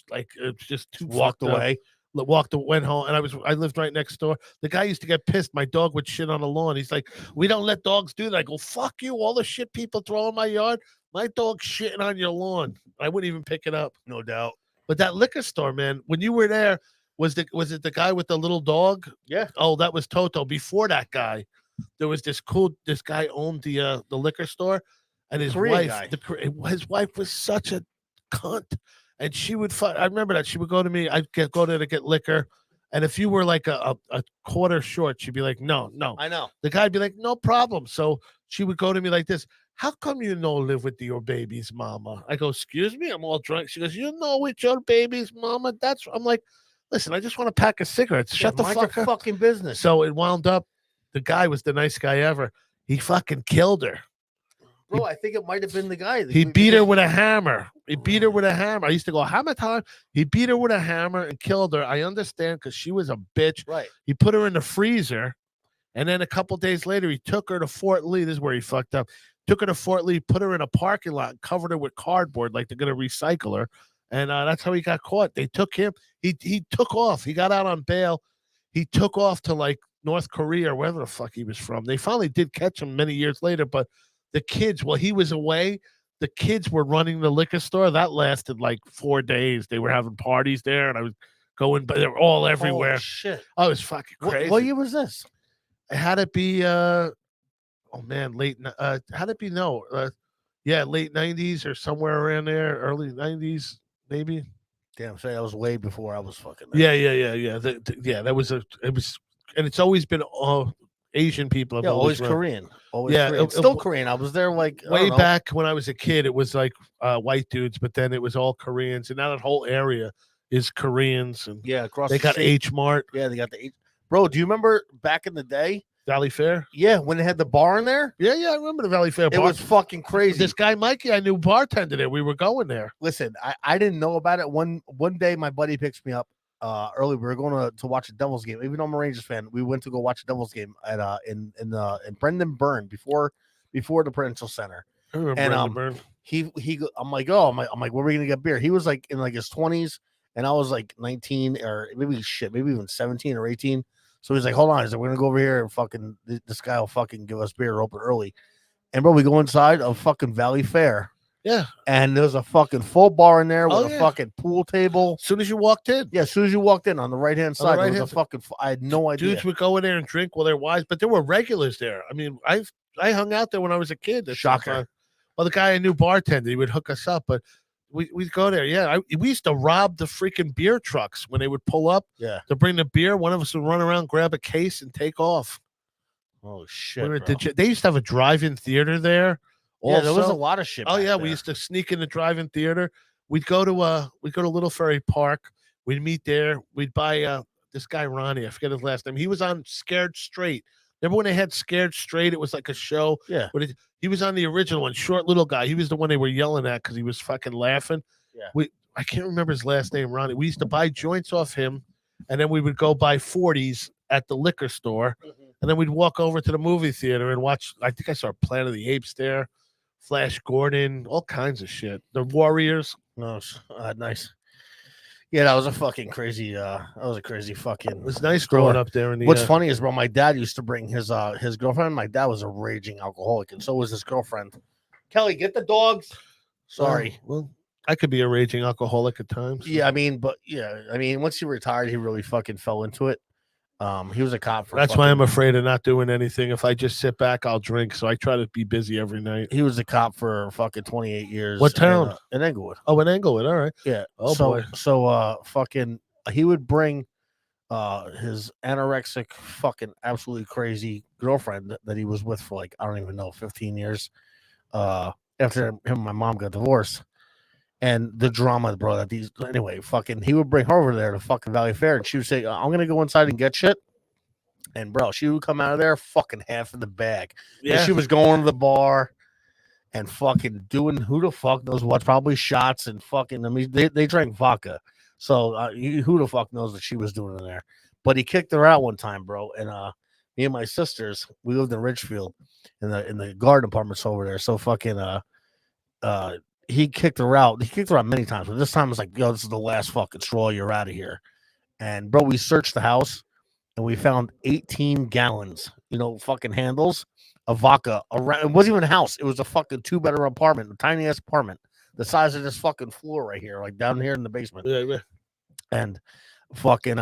[SPEAKER 2] like it was just too
[SPEAKER 1] Walked away.
[SPEAKER 2] Went home, and I lived right next door. The guy used to get pissed. My dog would shit on the lawn. He's like, "We don't let dogs do that." I go, "Fuck you! All the shit people throw in my yard, my dog's shitting on your lawn." I wouldn't even pick it up,
[SPEAKER 1] No doubt.
[SPEAKER 2] But that liquor store, man, when you were there, was it the guy with the little dog?
[SPEAKER 1] Yeah.
[SPEAKER 2] Oh, that was Toto. Before that guy, there was this guy owned the liquor store, and his
[SPEAKER 1] Korean
[SPEAKER 2] wife,
[SPEAKER 1] guy.
[SPEAKER 2] his wife was such a cunt, and she would I remember that she would go to me. I'd go there to get liquor, and if you were like a quarter short, she'd be like, "No."
[SPEAKER 1] I know.
[SPEAKER 2] The guy'd be like, "No problem." So she would go to me like this. How come you no live with your baby's mama? I go, excuse me, I'm all drunk. She goes, you know with your baby's mama? I'm like, listen, I just want to pack a cigarette. Shut the fuck up.
[SPEAKER 1] Fucking business.
[SPEAKER 2] So it wound up, the guy was the nice guy ever. He fucking killed her.
[SPEAKER 1] Bro, I think it might have been the guy.
[SPEAKER 2] He beat her with a hammer. I used to go, hammer time. He beat her with a hammer and killed her. I understand because she was a bitch.
[SPEAKER 1] Right.
[SPEAKER 2] He put her in the freezer. And then a couple days later, he took her to Fort Lee. This is where he fucked up. Took her to Fort Lee, put her in a parking lot, and covered her with cardboard like they're going to recycle her. And that's how he got caught. They took him. He took off. He got out on bail. He took off to like North Korea or wherever the fuck he was from. They finally did catch him many years later. But the kids, while he was away, the kids were running the liquor store. That lasted like 4 days. They were having parties there, and I was going, but they were all everywhere.
[SPEAKER 1] Holy shit.
[SPEAKER 2] I was fucking crazy.
[SPEAKER 1] What year was this?
[SPEAKER 2] It had to be late late 90s or somewhere around there, early 90s maybe.
[SPEAKER 1] Damn, say that was way before I was fucking there.
[SPEAKER 2] Yeah. That was and it's always been Asian people have
[SPEAKER 1] always
[SPEAKER 2] run.
[SPEAKER 1] Korean. Always
[SPEAKER 2] Yeah,
[SPEAKER 1] Korean. Still Korean. I was there like
[SPEAKER 2] way back when I was a kid. It was like white dudes, but then it was all Koreans, and now that whole area is Koreans. And
[SPEAKER 1] across
[SPEAKER 2] they got H Mart.
[SPEAKER 1] Yeah, they got the H. Bro, do you remember back in the day?
[SPEAKER 2] Valley Fair?
[SPEAKER 1] Yeah, when they had the bar in there?
[SPEAKER 2] Yeah, I remember the Valley Fair bar.
[SPEAKER 1] It was fucking crazy.
[SPEAKER 2] This guy, Mikey, I knew bartender there. We were going there.
[SPEAKER 1] Listen, I didn't know about it. One day, my buddy picks me up early. We were going to watch a Devils game. Even though I'm a Rangers fan, we went to go watch a Devils game at in Brendan Byrne before the Prudential Center.
[SPEAKER 2] I remember
[SPEAKER 1] and
[SPEAKER 2] Brendan Byrne.
[SPEAKER 1] I'm like, oh, I'm like, where are we gonna get beer? He was like in like his 20s, and I was like 19 or maybe even 17 or 18. So he's like, hold on, he's like, we're gonna go over here and fucking this guy will fucking give us beer open early. And bro, we go inside of fucking Valley Fair.
[SPEAKER 2] Yeah.
[SPEAKER 1] And there's a fucking full bar in there with
[SPEAKER 2] Oh,
[SPEAKER 1] a
[SPEAKER 2] yeah.
[SPEAKER 1] fucking pool table.
[SPEAKER 2] As soon as you walked in.
[SPEAKER 1] Yeah, as soon as you walked in on the right hand side, there was a
[SPEAKER 2] right-hand
[SPEAKER 1] fucking. I had no idea.
[SPEAKER 2] Dudes would go in there and drink while they're wise, but there were regulars there. I mean, I hung out there when I was a kid.
[SPEAKER 1] Shocker.
[SPEAKER 2] Well, the guy I knew bartender, he would hook us up, but we'd go there. Yeah, we used to rob the freaking beer trucks when they would pull up.
[SPEAKER 1] Yeah.
[SPEAKER 2] To bring the beer. One of us would run around, grab a case, and take off.
[SPEAKER 1] Oh shit!
[SPEAKER 2] They used to have a drive-in theater there.
[SPEAKER 1] Also. Yeah, there was a lot of shit.
[SPEAKER 2] Oh yeah, we used to sneak in the drive-in theater. We'd go to Little Ferry Park. We'd meet there. We'd buy this guy Ronnie. I forget his last name. He was on Scared Straight. Remember when they had Scared Straight? It was like a show.
[SPEAKER 1] Yeah.
[SPEAKER 2] He was on the original one. Short little guy. He was the one they were yelling at because he was fucking laughing.
[SPEAKER 1] Yeah.
[SPEAKER 2] I can't remember his last name, Ronnie. We used to buy joints off him, and then we would go buy 40s at the liquor store, and then we'd walk over to the movie theater and watch. I think I saw Planet of the Apes there. Flash Gordon, all kinds of shit. The Warriors.
[SPEAKER 1] No, nice. Yeah, that was a fucking crazy. Fucking.
[SPEAKER 2] It was nice growing up there.
[SPEAKER 1] What's funny is, bro, my dad used to bring his girlfriend. My dad was a raging alcoholic, and so was his girlfriend. Kelly, get the dogs. Sorry.
[SPEAKER 2] Well, I could be a raging alcoholic at times.
[SPEAKER 1] Yeah, I mean, once he retired, he really fucking fell into it. He was a cop for.
[SPEAKER 2] That's why I'm afraid of not doing anything. If I just sit back, I'll drink. So I try to be busy every night.
[SPEAKER 1] He was a cop for fucking 28 years.
[SPEAKER 2] What town?
[SPEAKER 1] In Englewood.
[SPEAKER 2] Oh, in Englewood. All right.
[SPEAKER 1] Yeah.
[SPEAKER 2] Oh
[SPEAKER 1] boy.
[SPEAKER 2] boy.
[SPEAKER 1] So fucking he would bring his anorexic fucking absolutely crazy girlfriend that he was with for like I don't even know 15 years. After him and my mom got divorced. And the drama, bro, fucking, he would bring her over there to fucking Valley Fair, and she would say, I'm gonna go inside and get shit. And bro, she would come out of there fucking half of the bag. Yeah, and she was going to the bar and fucking doing who the fuck knows what, probably shots and fucking. I mean, they drank vodka, so who the fuck knows what she was doing in there. But he kicked her out one time, bro, and me and my sisters, we lived in Ridgefield, in the garden apartments over there. So fucking he kicked her out. He kicked her out many times, but this time it was like, yo, this is the last fucking straw. You're out of here. And bro, we searched the house and we found 18 gallons, fucking handles of vodka around. It wasn't even a house. It was a fucking 2-bedroom apartment, a tiny ass apartment, the size of this fucking floor right here, like down here in the basement.
[SPEAKER 2] Yeah.
[SPEAKER 1] And fucking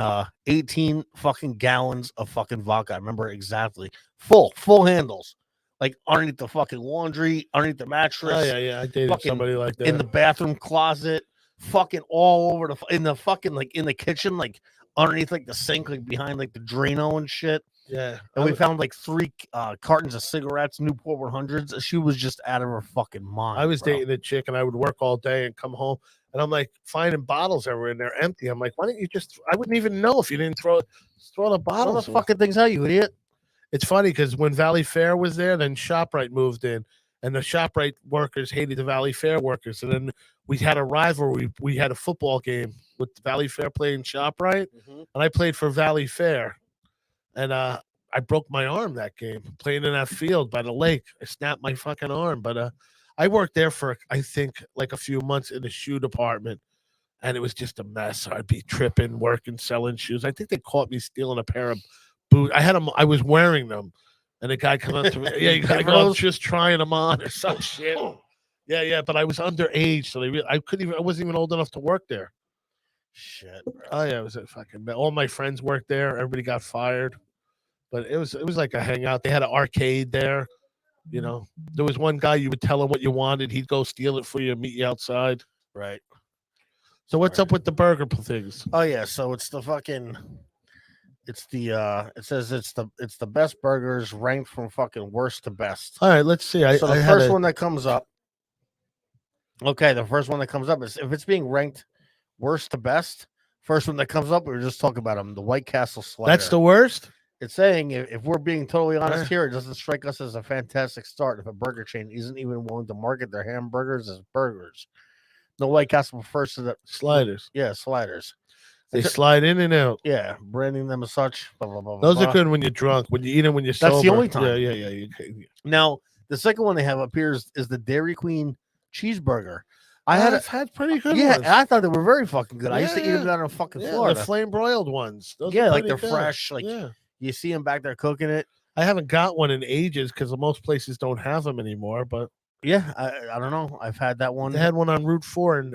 [SPEAKER 1] 18 fucking gallons of fucking vodka. I remember exactly. Full handles. Like underneath the fucking laundry, underneath the mattress.
[SPEAKER 2] Oh, yeah. I dated somebody like that.
[SPEAKER 1] In the bathroom closet, fucking all over in the fucking, like in the kitchen, like underneath like the sink, like behind like the Drano and shit.
[SPEAKER 2] Yeah.
[SPEAKER 1] And we found like 3 cartons of cigarettes, Newport 100s. She was just out of her fucking mind.
[SPEAKER 2] I was dating a chick and I would work all day and come home. And I'm like finding bottles everywhere and they're empty. I'm like, why don't you just, I wouldn't even know if you didn't throw the bottles.
[SPEAKER 1] Throw the fucking things out, you idiot.
[SPEAKER 2] It's funny because when Valley Fair was there, then ShopRite moved in, and the ShopRite workers hated the Valley Fair workers. And then we had a rivalry. We had a football game with Valley Fair playing ShopRite, and I played for Valley Fair. And I broke my arm that game playing in that field by the lake. I snapped my fucking arm. But I worked there for, I think, like a few months in the shoe department, and it was just a mess. I'd be tripping, working, selling shoes. I think they caught me stealing a pair of boots. I had them. I was wearing them, and the guy come up to me. Yeah, you gotta go. Just trying them on or some shit. Yeah. But I was underage, so I wasn't even old enough to work there.
[SPEAKER 1] Shit. Bro.
[SPEAKER 2] Oh yeah, it was a fucking. All my friends worked there. Everybody got fired, but it was like a hangout. They had an arcade there. There was one guy you would tell him what you wanted. He'd go steal it for you and meet you outside.
[SPEAKER 1] Right.
[SPEAKER 2] So what's up with the burger things?
[SPEAKER 1] Oh yeah, so it's the fucking. It says it's the best burgers ranked from fucking worst to best.
[SPEAKER 2] All right, let's see.
[SPEAKER 1] The first one that comes up. Okay, the first one that comes up is if it's being ranked worst to best. First one that comes up, we were just talking about them. The White Castle slider.
[SPEAKER 2] That's the worst.
[SPEAKER 1] It's saying if we're being totally honest here, it doesn't strike us as a fantastic start if a burger chain isn't even willing to market their hamburgers as burgers. The White Castle prefers to the
[SPEAKER 2] sliders.
[SPEAKER 1] Yeah, sliders.
[SPEAKER 2] They slide in and out.
[SPEAKER 1] Yeah, branding them as such. Blah, blah, blah,
[SPEAKER 2] Those
[SPEAKER 1] blah.
[SPEAKER 2] are good when you're drunk. When you eat them when you're sober.
[SPEAKER 1] That's the only time.
[SPEAKER 2] Yeah.
[SPEAKER 1] Now, the second one they have up here is the Dairy Queen cheeseburger. I've
[SPEAKER 2] had pretty good
[SPEAKER 1] yeah,
[SPEAKER 2] ones.
[SPEAKER 1] and I thought they were very fucking good. I used to eat
[SPEAKER 2] Yeah.
[SPEAKER 1] them down in fucking
[SPEAKER 2] Yeah,
[SPEAKER 1] Florida.
[SPEAKER 2] the flame broiled ones. Those
[SPEAKER 1] Yeah,
[SPEAKER 2] are
[SPEAKER 1] like
[SPEAKER 2] pretty
[SPEAKER 1] they're
[SPEAKER 2] good.
[SPEAKER 1] fresh. Like
[SPEAKER 2] Yeah.
[SPEAKER 1] you see them back there cooking it.
[SPEAKER 2] I haven't got one in ages because most places don't have them anymore. But
[SPEAKER 1] Yeah, I don't know. I've had that one.
[SPEAKER 2] they had one on Route 4 in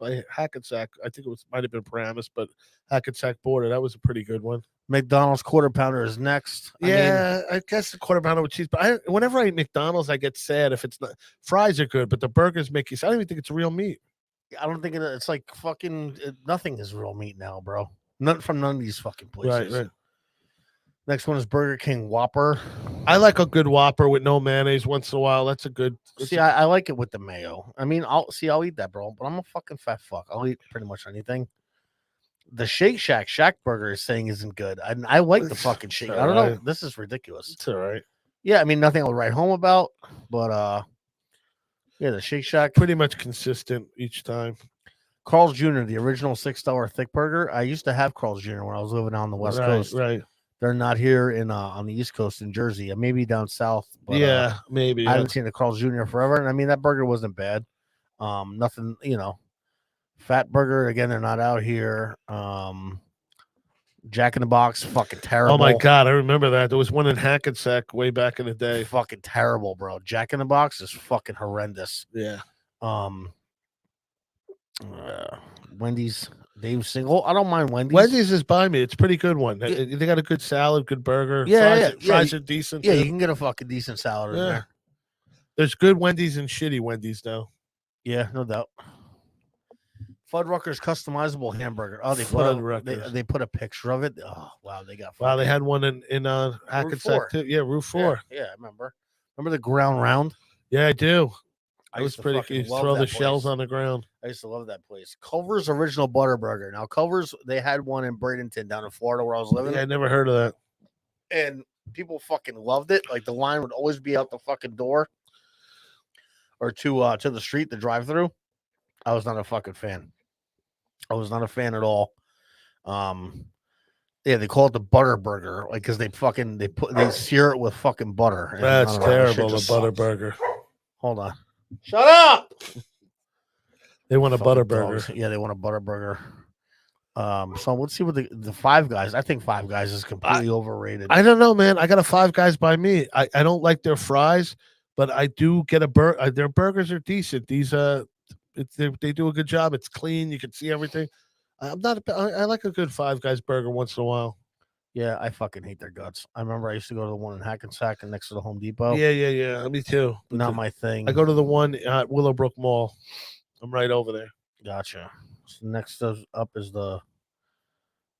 [SPEAKER 2] by Hackensack. I think it might have been Paramus, but Hackensack border. That was a pretty good one.
[SPEAKER 1] McDonald's quarter pounder is next.
[SPEAKER 2] Yeah, I guess the quarter pounder with cheese. But whenever I eat McDonald's, I get sad if it's not. Fries are good, but the burgers make you. I don't even think it's real meat.
[SPEAKER 1] I don't think it's like fucking nothing is real meat now, bro. None from none of these fucking places.
[SPEAKER 2] Right.
[SPEAKER 1] Next one is Burger King Whopper.
[SPEAKER 2] I like a good Whopper with no mayonnaise once in a while. That's a good.
[SPEAKER 1] See, I like it with the mayo. I mean, I'll eat that, bro. But I'm a fucking fat fuck. I'll eat pretty much anything. The Shake Shack burger is saying isn't good. I like the fucking shake. I don't know. This is ridiculous.
[SPEAKER 2] It's all right.
[SPEAKER 1] Yeah, I mean nothing I'll write home about, but yeah, the Shake Shack
[SPEAKER 2] Pretty much consistent each time.
[SPEAKER 1] Carl's Jr., the original $6 thick burger. I used to have Carl's Jr. when I was living on the West Coast.
[SPEAKER 2] Right.
[SPEAKER 1] They're not here in on the East Coast in Jersey, maybe down south. But,
[SPEAKER 2] yeah, maybe.
[SPEAKER 1] I haven't seen the Carl's Jr. forever, and I mean that burger wasn't bad. Nothing, Fat burger again. They're not out here. Jack in the Box, fucking terrible.
[SPEAKER 2] Oh my god, I remember that. There was one in Hackensack way back in the day.
[SPEAKER 1] Fucking terrible, bro. Jack in the Box is fucking horrendous.
[SPEAKER 2] Yeah.
[SPEAKER 1] Wendy's Dave Single. I don't mind Wendy's.
[SPEAKER 2] Wendy's is by me. It's a pretty good one. They got a good salad, good burger.
[SPEAKER 1] Yeah,
[SPEAKER 2] fries are decent.
[SPEAKER 1] Yeah,
[SPEAKER 2] too.
[SPEAKER 1] you can get a fucking decent salad in there.
[SPEAKER 2] There's good Wendy's and shitty Wendy's though.
[SPEAKER 1] Yeah, no doubt. Fuddruckers customizable hamburger. Oh, they put a picture of it. Oh wow, they got.
[SPEAKER 2] Wow, they had one in Hackensack too. Yeah, Route 4.
[SPEAKER 1] Yeah, I remember. Remember the ground round?
[SPEAKER 2] Yeah, I do.
[SPEAKER 1] I
[SPEAKER 2] was pretty cool. Throw the shells on the ground.
[SPEAKER 1] I used to love that place. Culver's Original Butter Burger. Now, Culver's, they had one in Bradenton down in Florida where I was living.
[SPEAKER 2] Yeah, I never heard of that.
[SPEAKER 1] And people fucking loved it. Like the line would always be out the fucking door or to the street, the drive-through. I was not a fucking fan. I was not a fan at all. Yeah, they call it the butter burger, like because they sear it with fucking butter.
[SPEAKER 2] That's terrible. The butter burger.
[SPEAKER 1] Hold on.
[SPEAKER 2] Shut up. They want a butter burger.
[SPEAKER 1] Dogs. Yeah, they want a butter burger. So let's see what the Five Guys. I think Five Guys is completely overrated.
[SPEAKER 2] I don't know, man. I got a Five Guys by me. I don't like their fries, but I do get their burgers are decent. These they do a good job. It's clean. You can see everything. I like a good Five Guys burger once in a while.
[SPEAKER 1] Yeah, I fucking hate their guts. I remember I used to go to the one in Hackensack and next to the Home Depot.
[SPEAKER 2] Yeah. Me too.
[SPEAKER 1] Not my thing.
[SPEAKER 2] I go to the one at Willowbrook Mall. I'm right over there.
[SPEAKER 1] Gotcha. So next up is the.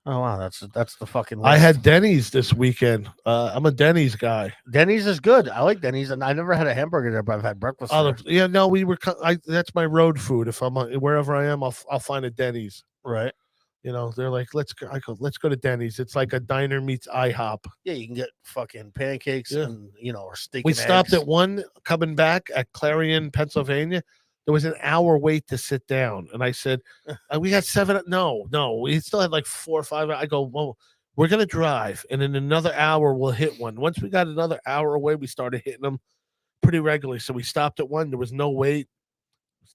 [SPEAKER 1] Oh wow, that's the fucking. List.
[SPEAKER 2] I had Denny's this weekend. I'm a Denny's guy.
[SPEAKER 1] Denny's is good. I like Denny's, and I never had a hamburger there, but I've had breakfast.
[SPEAKER 2] Yeah, no, that's my road food. If I'm wherever I am, I'll find a Denny's.
[SPEAKER 1] Right.
[SPEAKER 2] You know, they're like, let's go to Denny's. It's like a diner meets IHOP.
[SPEAKER 1] Yeah, you can get fucking pancakes and or steak.
[SPEAKER 2] We
[SPEAKER 1] and
[SPEAKER 2] stopped
[SPEAKER 1] eggs.
[SPEAKER 2] at one coming back at Clarion, Pennsylvania. There was an hour wait to sit down, and I said, "We got 7." No, we still had like 4 or 5. I go, well, we're gonna drive, and in another hour we'll hit one. Once we got another hour away, we started hitting them pretty regularly. So we stopped at one. There was no wait.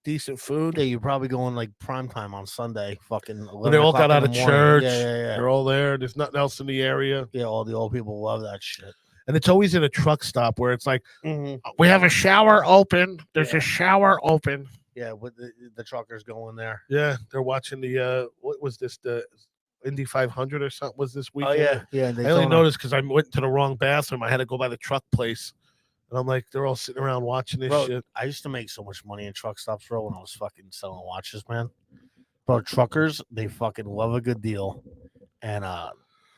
[SPEAKER 2] Decent food.
[SPEAKER 1] Yeah, you're probably going like prime time on Sunday. Fucking.
[SPEAKER 2] When they all got out of church.
[SPEAKER 1] Yeah.
[SPEAKER 2] They're all there. There's nothing else in the area.
[SPEAKER 1] Yeah, all the old people love that shit.
[SPEAKER 2] And it's always in a truck stop where it's like, we have a shower open. There's a shower open.
[SPEAKER 1] Yeah, with the truckers going there.
[SPEAKER 2] Yeah, they're watching the what was this, the Indy 500 or something was this weekend?
[SPEAKER 1] Oh yeah.
[SPEAKER 2] I only noticed because I went to the wrong bathroom. I had to go by the truck place. And I'm like, they're all sitting around watching this shit.
[SPEAKER 1] I used to make so much money in truck stops, bro, when I was fucking selling watches, man. Bro, truckers, they fucking love a good deal. And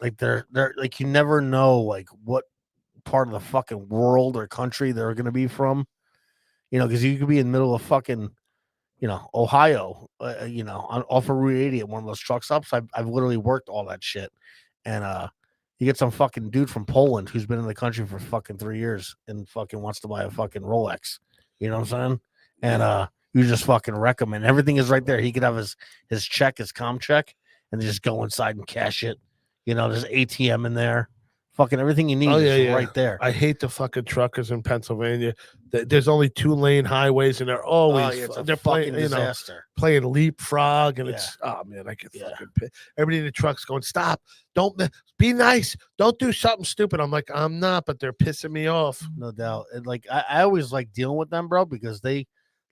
[SPEAKER 1] like they're like, you never know like what part of the fucking world or country they're gonna be from. Because you could be in the middle of fucking Ohio, off of Route 80 at one of those truck stops. I've literally worked all that shit. And you get some fucking dude from Poland who's been in the country for fucking 3 years and fucking wants to buy a fucking Rolex. You know what I'm saying? And you just fucking wreck him, and everything is right there. He could have his check, his com check, and just go inside and cash it. There's ATM in there. Fucking everything you need
[SPEAKER 2] Oh, yeah,
[SPEAKER 1] is
[SPEAKER 2] yeah.
[SPEAKER 1] right there.
[SPEAKER 2] I hate the fucking truckers in Pennsylvania. There's only 2-lane highways, and they're always
[SPEAKER 1] it's a
[SPEAKER 2] they're
[SPEAKER 1] fucking
[SPEAKER 2] playing,
[SPEAKER 1] disaster.
[SPEAKER 2] playing leapfrog, and
[SPEAKER 1] Yeah.
[SPEAKER 2] it's oh man, I get
[SPEAKER 1] Yeah.
[SPEAKER 2] fucking pissed. Everybody in the truck's going, stop, don't be nice, don't do something stupid. I'm like, I'm not, but they're pissing me off.
[SPEAKER 1] No doubt. And like I always like dealing with them, bro, because they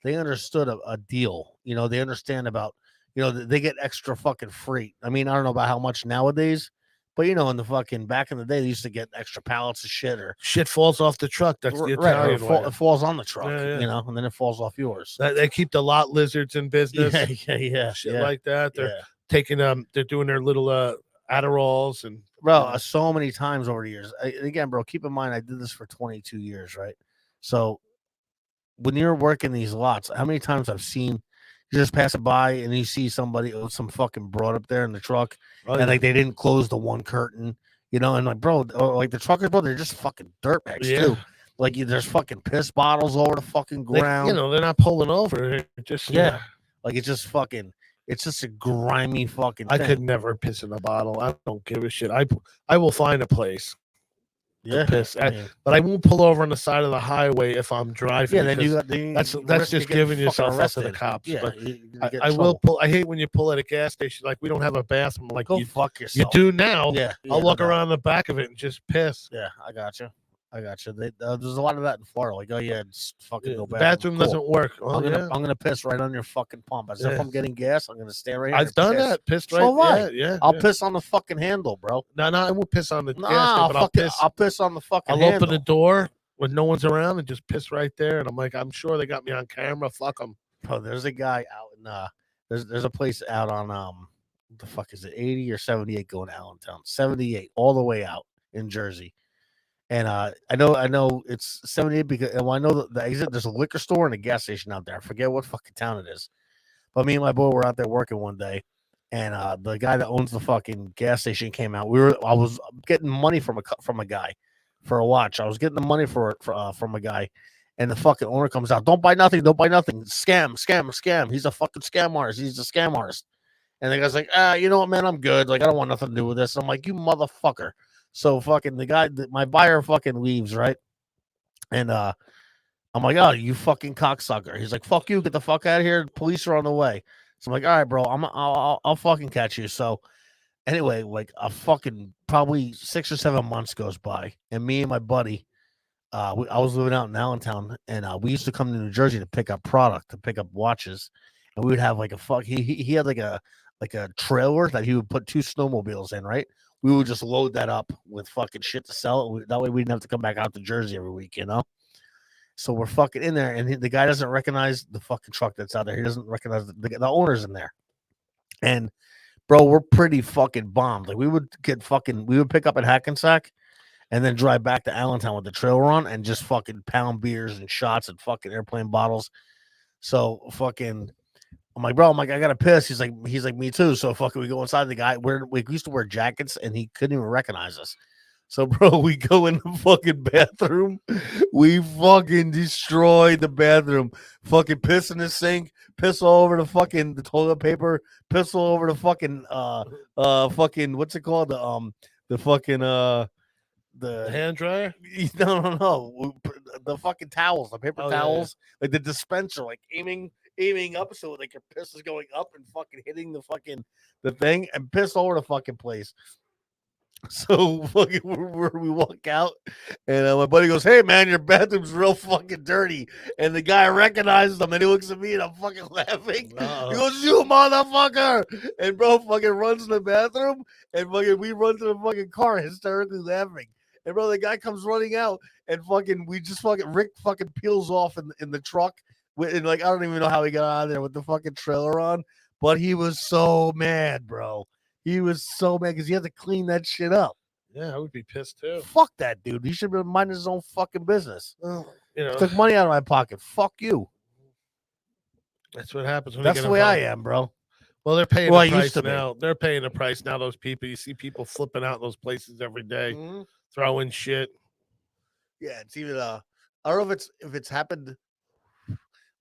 [SPEAKER 1] understood a deal. You know, they understand about, you know, they get extra fucking freight. I mean, I don't know about how much nowadays, but you know, in the fucking back in the day, they used to get extra pallets of shit or
[SPEAKER 2] Shit falls off the truck. That's the
[SPEAKER 1] right, or
[SPEAKER 2] Italian way.
[SPEAKER 1] it falls on the truck,
[SPEAKER 2] Yeah.
[SPEAKER 1] you know, and then it falls off yours.
[SPEAKER 2] They keep the lot lizards in business.
[SPEAKER 1] Yeah.
[SPEAKER 2] Shit like that. They're
[SPEAKER 1] Yeah.
[SPEAKER 2] taking they're doing their little Adderalls and
[SPEAKER 1] Bro, so many times over the years. Again, bro, keep in mind I did this for 22 years, right? So when you're working these lots, how many times I've seen you just pass it by and you see somebody with some fucking broad up there in the truck, and like they didn't close the one curtain, you know, and like, bro, like the truckers, bro, they're just fucking dirtbags too. Like there's fucking piss bottles over the fucking ground.
[SPEAKER 2] You know, they're not pulling over. They're just
[SPEAKER 1] like it's just fucking. It's just a grimy fucking thing.
[SPEAKER 2] I could never piss in a bottle. I don't give a shit. I will find a place. To piss. But I won't pull over on the side of the highway if I'm driving.
[SPEAKER 1] Yeah, then
[SPEAKER 2] that's just giving yourself up to the cops.
[SPEAKER 1] Yeah,
[SPEAKER 2] but I will pull. I hate when you pull at a gas station. Like we don't have a bathroom. Like
[SPEAKER 1] go fuck yourself.
[SPEAKER 2] You do now.
[SPEAKER 1] Yeah,
[SPEAKER 2] I'll walk around the back of it and just piss.
[SPEAKER 1] Yeah, I got you. There's a lot of that in Florida. Like, oh yeah, it's fucking no
[SPEAKER 2] bathroom doesn't work. Oh,
[SPEAKER 1] I'm gonna piss right on your fucking pump. As if I'm getting gas, I'm gonna stand right here.
[SPEAKER 2] I've done that. Pissed right.
[SPEAKER 1] So
[SPEAKER 2] yeah.
[SPEAKER 1] I'll piss on the fucking handle, bro.
[SPEAKER 2] No, I won't piss on the gas tank, but
[SPEAKER 1] I'll piss on the fucking
[SPEAKER 2] I'll
[SPEAKER 1] handle.
[SPEAKER 2] open the door when no one's around and just piss right there. And I'm like, I'm sure they got me on camera. Fuck them.
[SPEAKER 1] Bro, there's a guy out in there's a place out on what the fuck is it, 80 or 78 going to Allentown? 78 all the way out in Jersey. And I know it's 78 because I know the exit. There's a liquor store and a gas station out there. I forget what fucking town it is. But me and my boy were out there working one day, and the guy that owns the fucking gas station came out. I was getting money from a guy for a watch. I was getting the money from a guy, and the fucking owner comes out. Don't buy nothing. Don't buy nothing. Scam. He's a fucking scam artist. He's a scam artist. And the guy's like, you know what, man? I'm good. Like I don't want nothing to do with this. I'm like, you motherfucker. So fucking the guy, my buyer fucking leaves, right? And I'm like, oh, you fucking cocksucker. He's like, fuck you, get the fuck out of here. Police are on the way. So I'm like, all right, bro, I'll fucking catch you. So anyway, like a fucking probably 6 or 7 months goes by, and me and my buddy, I was living out in Allentown, and we used to come to New Jersey to pick up product, to pick up watches, and we would have like he had like a trailer that he would put 2 snowmobiles in, right? We would just load that up with fucking shit to sell. That way we didn't have to come back out to Jersey every week, you know? So we're fucking in there, and the guy doesn't recognize the fucking truck that's out there. He doesn't recognize the owner's in there. And, bro, we're pretty fucking bombed. Like, we would pick up at Hackensack and then drive back to Allentown with the trailer on and just fucking pound beers and shots and fucking airplane bottles. So fucking... I'm like, bro, I gotta piss. He's like, me too. So fucking, we go inside. The guy, we used to wear jackets, and he couldn't even recognize us. So, bro, we go in the fucking bathroom. We fucking destroyed the bathroom. Fucking piss in the sink, piss all over the toilet paper, piss all over the fucking fucking what's it called? The fucking the
[SPEAKER 2] hand dryer?
[SPEAKER 1] No. The fucking towels, the paper towels, like the dispenser, like aiming up so like your piss is going up and fucking hitting the thing and piss all over the fucking place. So fucking we walk out, and my buddy goes, "Hey man, your bathroom's real fucking dirty." And the guy recognizes him, and he looks at me, and I'm fucking laughing. He goes, "You motherfucker!" And bro fucking runs in the bathroom, and fucking we run to the fucking car, hysterically laughing. And bro, the guy comes running out, and fucking Rick fucking peels off in the truck. And like I don't even know how he got out of there with the fucking trailer on, but he was so mad, bro. He was so mad because he had to clean that shit up.
[SPEAKER 2] Yeah, I would be pissed too.
[SPEAKER 1] Fuck that dude. He should be minding his own fucking business.
[SPEAKER 2] Well, you know,
[SPEAKER 1] took money out of my pocket. Fuck you.
[SPEAKER 2] That's what happens when
[SPEAKER 1] that's the way I am, bro.
[SPEAKER 2] Well, they're paying the price now. They're paying the price now. Those people, you see people flipping out in those places every day, throwing shit.
[SPEAKER 1] Yeah, it's even I don't know if it's happened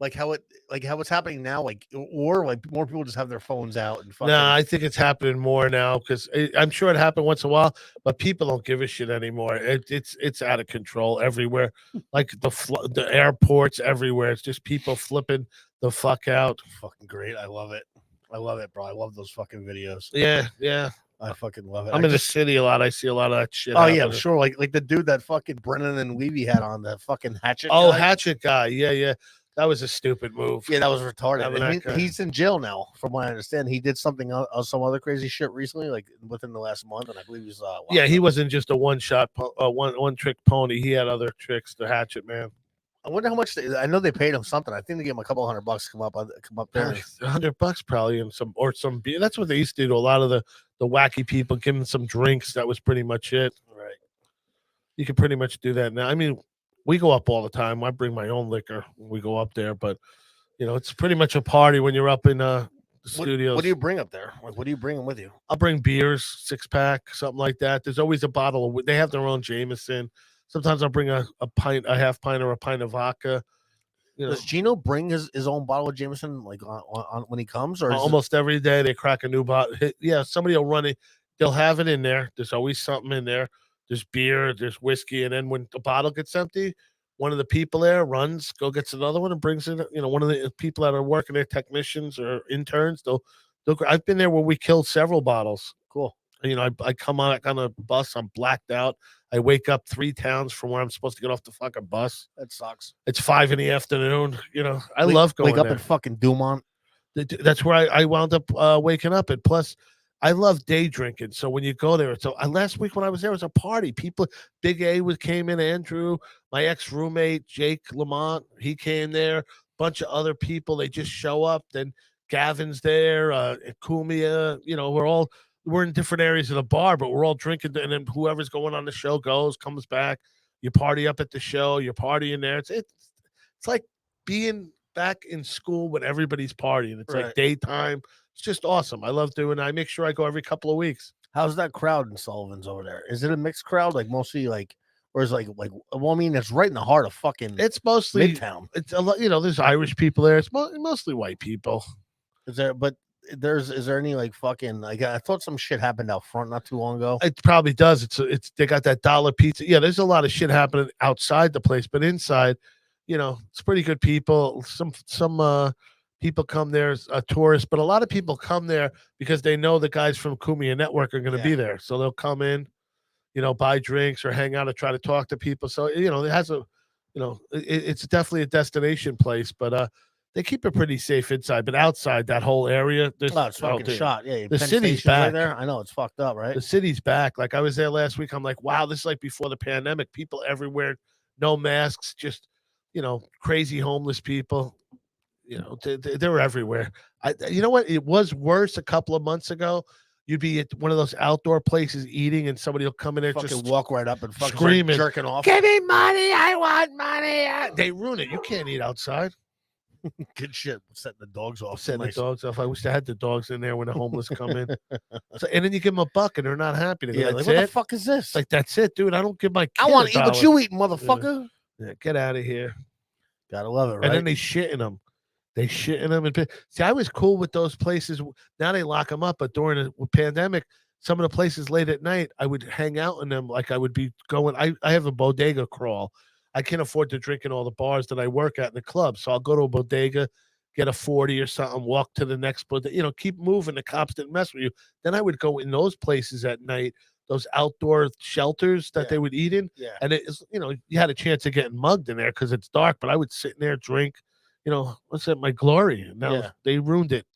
[SPEAKER 1] like how it's happening now, like, or like more people just have their phones out and fucking.
[SPEAKER 2] No, I think it's happening more now because I'm sure it happened once in a while, but people don't give a shit anymore. It's out of control everywhere, like the airports everywhere. It's just people flipping the fuck out.
[SPEAKER 1] Fucking great. I love it. I love it, bro. I love those fucking videos.
[SPEAKER 2] Yeah.
[SPEAKER 1] I fucking love it.
[SPEAKER 2] I'm in the city a lot. I see a lot of that shit.
[SPEAKER 1] Oh yeah, I'm
[SPEAKER 2] happening.
[SPEAKER 1] sure. Like the dude that fucking Brennan and Levy had on, the fucking hatchet.
[SPEAKER 2] Oh,
[SPEAKER 1] guy.
[SPEAKER 2] hatchet guy. Yeah. That was a stupid move.
[SPEAKER 1] Yeah, that was retarded.
[SPEAKER 2] Having
[SPEAKER 1] And
[SPEAKER 2] that guy.
[SPEAKER 1] he's in jail now, from what I understand. He did something some other crazy shit recently, like within the last month, and I believe he's
[SPEAKER 2] Yeah, he wasn't just a one trick pony. He had other tricks. The hatchet man.
[SPEAKER 1] I wonder how much I know they paid him something. I think they gave him a couple $100 to come up there.
[SPEAKER 2] $100 probably, and some beer. That's what they used to do to a lot of the wacky people. Give them some drinks. That was pretty much it.
[SPEAKER 1] Right.
[SPEAKER 2] You can pretty much do that now. I mean, we go up all the time. I bring my own liquor when we go up there, but it's pretty much a party when you're up in the studios.
[SPEAKER 1] What do you bring up there? Like, what do you bring with you?
[SPEAKER 2] I'll bring beers, 6-pack, something like that. There's always a bottle of. They have their own Jameson. Sometimes I'll bring a pint, a half pint, or a pint of vodka.
[SPEAKER 1] Does Gino bring his own bottle of Jameson like on when he comes, or
[SPEAKER 2] almost every day they crack a new bottle? Yeah, somebody will run it. They'll have it in there. There's always something in there. There's beer, there's whiskey, and then when the bottle gets empty, one of the people there runs, gets another one, and brings it. One of the people that are working there, technicians or interns, they'll. I've been there where we killed several bottles.
[SPEAKER 1] Cool.
[SPEAKER 2] I come on a bus, I'm blacked out. I wake up 3 towns from where I'm supposed to get off the fucking bus.
[SPEAKER 1] That sucks.
[SPEAKER 2] It's 5 in the afternoon. I love going
[SPEAKER 1] wake up
[SPEAKER 2] there.
[SPEAKER 1] in fucking Dumont.
[SPEAKER 2] That's where I wound up waking up. And plus, I love day drinking. So when you go there, last week when I was there, it was a party. People, Big A came in, Andrew, my ex-roommate, Jake Lamont, he came there. Bunch of other people, they just show up. Then Gavin's there, Kumia, we're in different areas of the bar, but we're all drinking. And then whoever's going on the show comes back. You party up at the show. You're partying there. It's like being back in school when everybody's partying. It's like daytime. It's just awesome. I love doing it. I make sure I go every couple of weeks.
[SPEAKER 1] How's that crowd in Sullivan's over there? Is it a mixed crowd, like mostly like, or is well, I mean, it's right in the heart of fucking.
[SPEAKER 2] It's mostly
[SPEAKER 1] Midtown.
[SPEAKER 2] It's a lot. There's Irish people there. It's mostly white people.
[SPEAKER 1] Is there any like fucking like I thought some shit happened out front not too long ago?
[SPEAKER 2] It probably does. It's they got that dollar pizza. Yeah, there's a lot of shit happening outside the place, but inside, it's pretty good people. Some people come there as tourists, but a lot of people come there because they know the guys from Kumia Network are going to be there, so they'll come in, buy drinks or hang out and try to talk to people. So it has it's definitely a destination place, but they keep it pretty safe inside, but outside that whole area,
[SPEAKER 1] it's fucking shot. Yeah,
[SPEAKER 2] the city's back
[SPEAKER 1] right there. I know it's fucked up, right?
[SPEAKER 2] The city's back. Like I was there last week. I'm like, wow, this is like before the pandemic. People everywhere, no masks, just crazy homeless people. They're everywhere. You know what? It was worse a couple of months ago. You'd be at one of those outdoor places eating, and somebody will come in there
[SPEAKER 1] just walk right up and fucking
[SPEAKER 2] screaming,
[SPEAKER 1] jerking off.
[SPEAKER 2] Give me money! I want money! They ruin it. You can't eat outside.
[SPEAKER 1] Good shit. Setting the dogs off.
[SPEAKER 2] The dogs off. I wish I had the dogs in there when the homeless come in. And then you give them a buck, and they're not happy. They go,
[SPEAKER 1] what the fuck is this?
[SPEAKER 2] Like, that's it, dude. I don't give my kid
[SPEAKER 1] I want to eat what you eat, motherfucker.
[SPEAKER 2] Yeah, get out of here.
[SPEAKER 1] Gotta love it, right?
[SPEAKER 2] And then they shit in them. See, I was cool with those places. Now they lock them up, but during the pandemic, some of the places late at night, I would hang out in them. Like I would be going. I have a bodega crawl. I can't afford to drink in all the bars that I work at in the club. So I'll go to a bodega, get a 40 or something, walk to the next bodega, keep moving. The cops didn't mess with you. Then I would go in those places at night, those outdoor shelters that they would eat in.
[SPEAKER 1] Yeah.
[SPEAKER 2] And it's, you had a chance of getting mugged in there because it's dark, but I would sit in there, drink, what's that? My glory. And now they ruined it.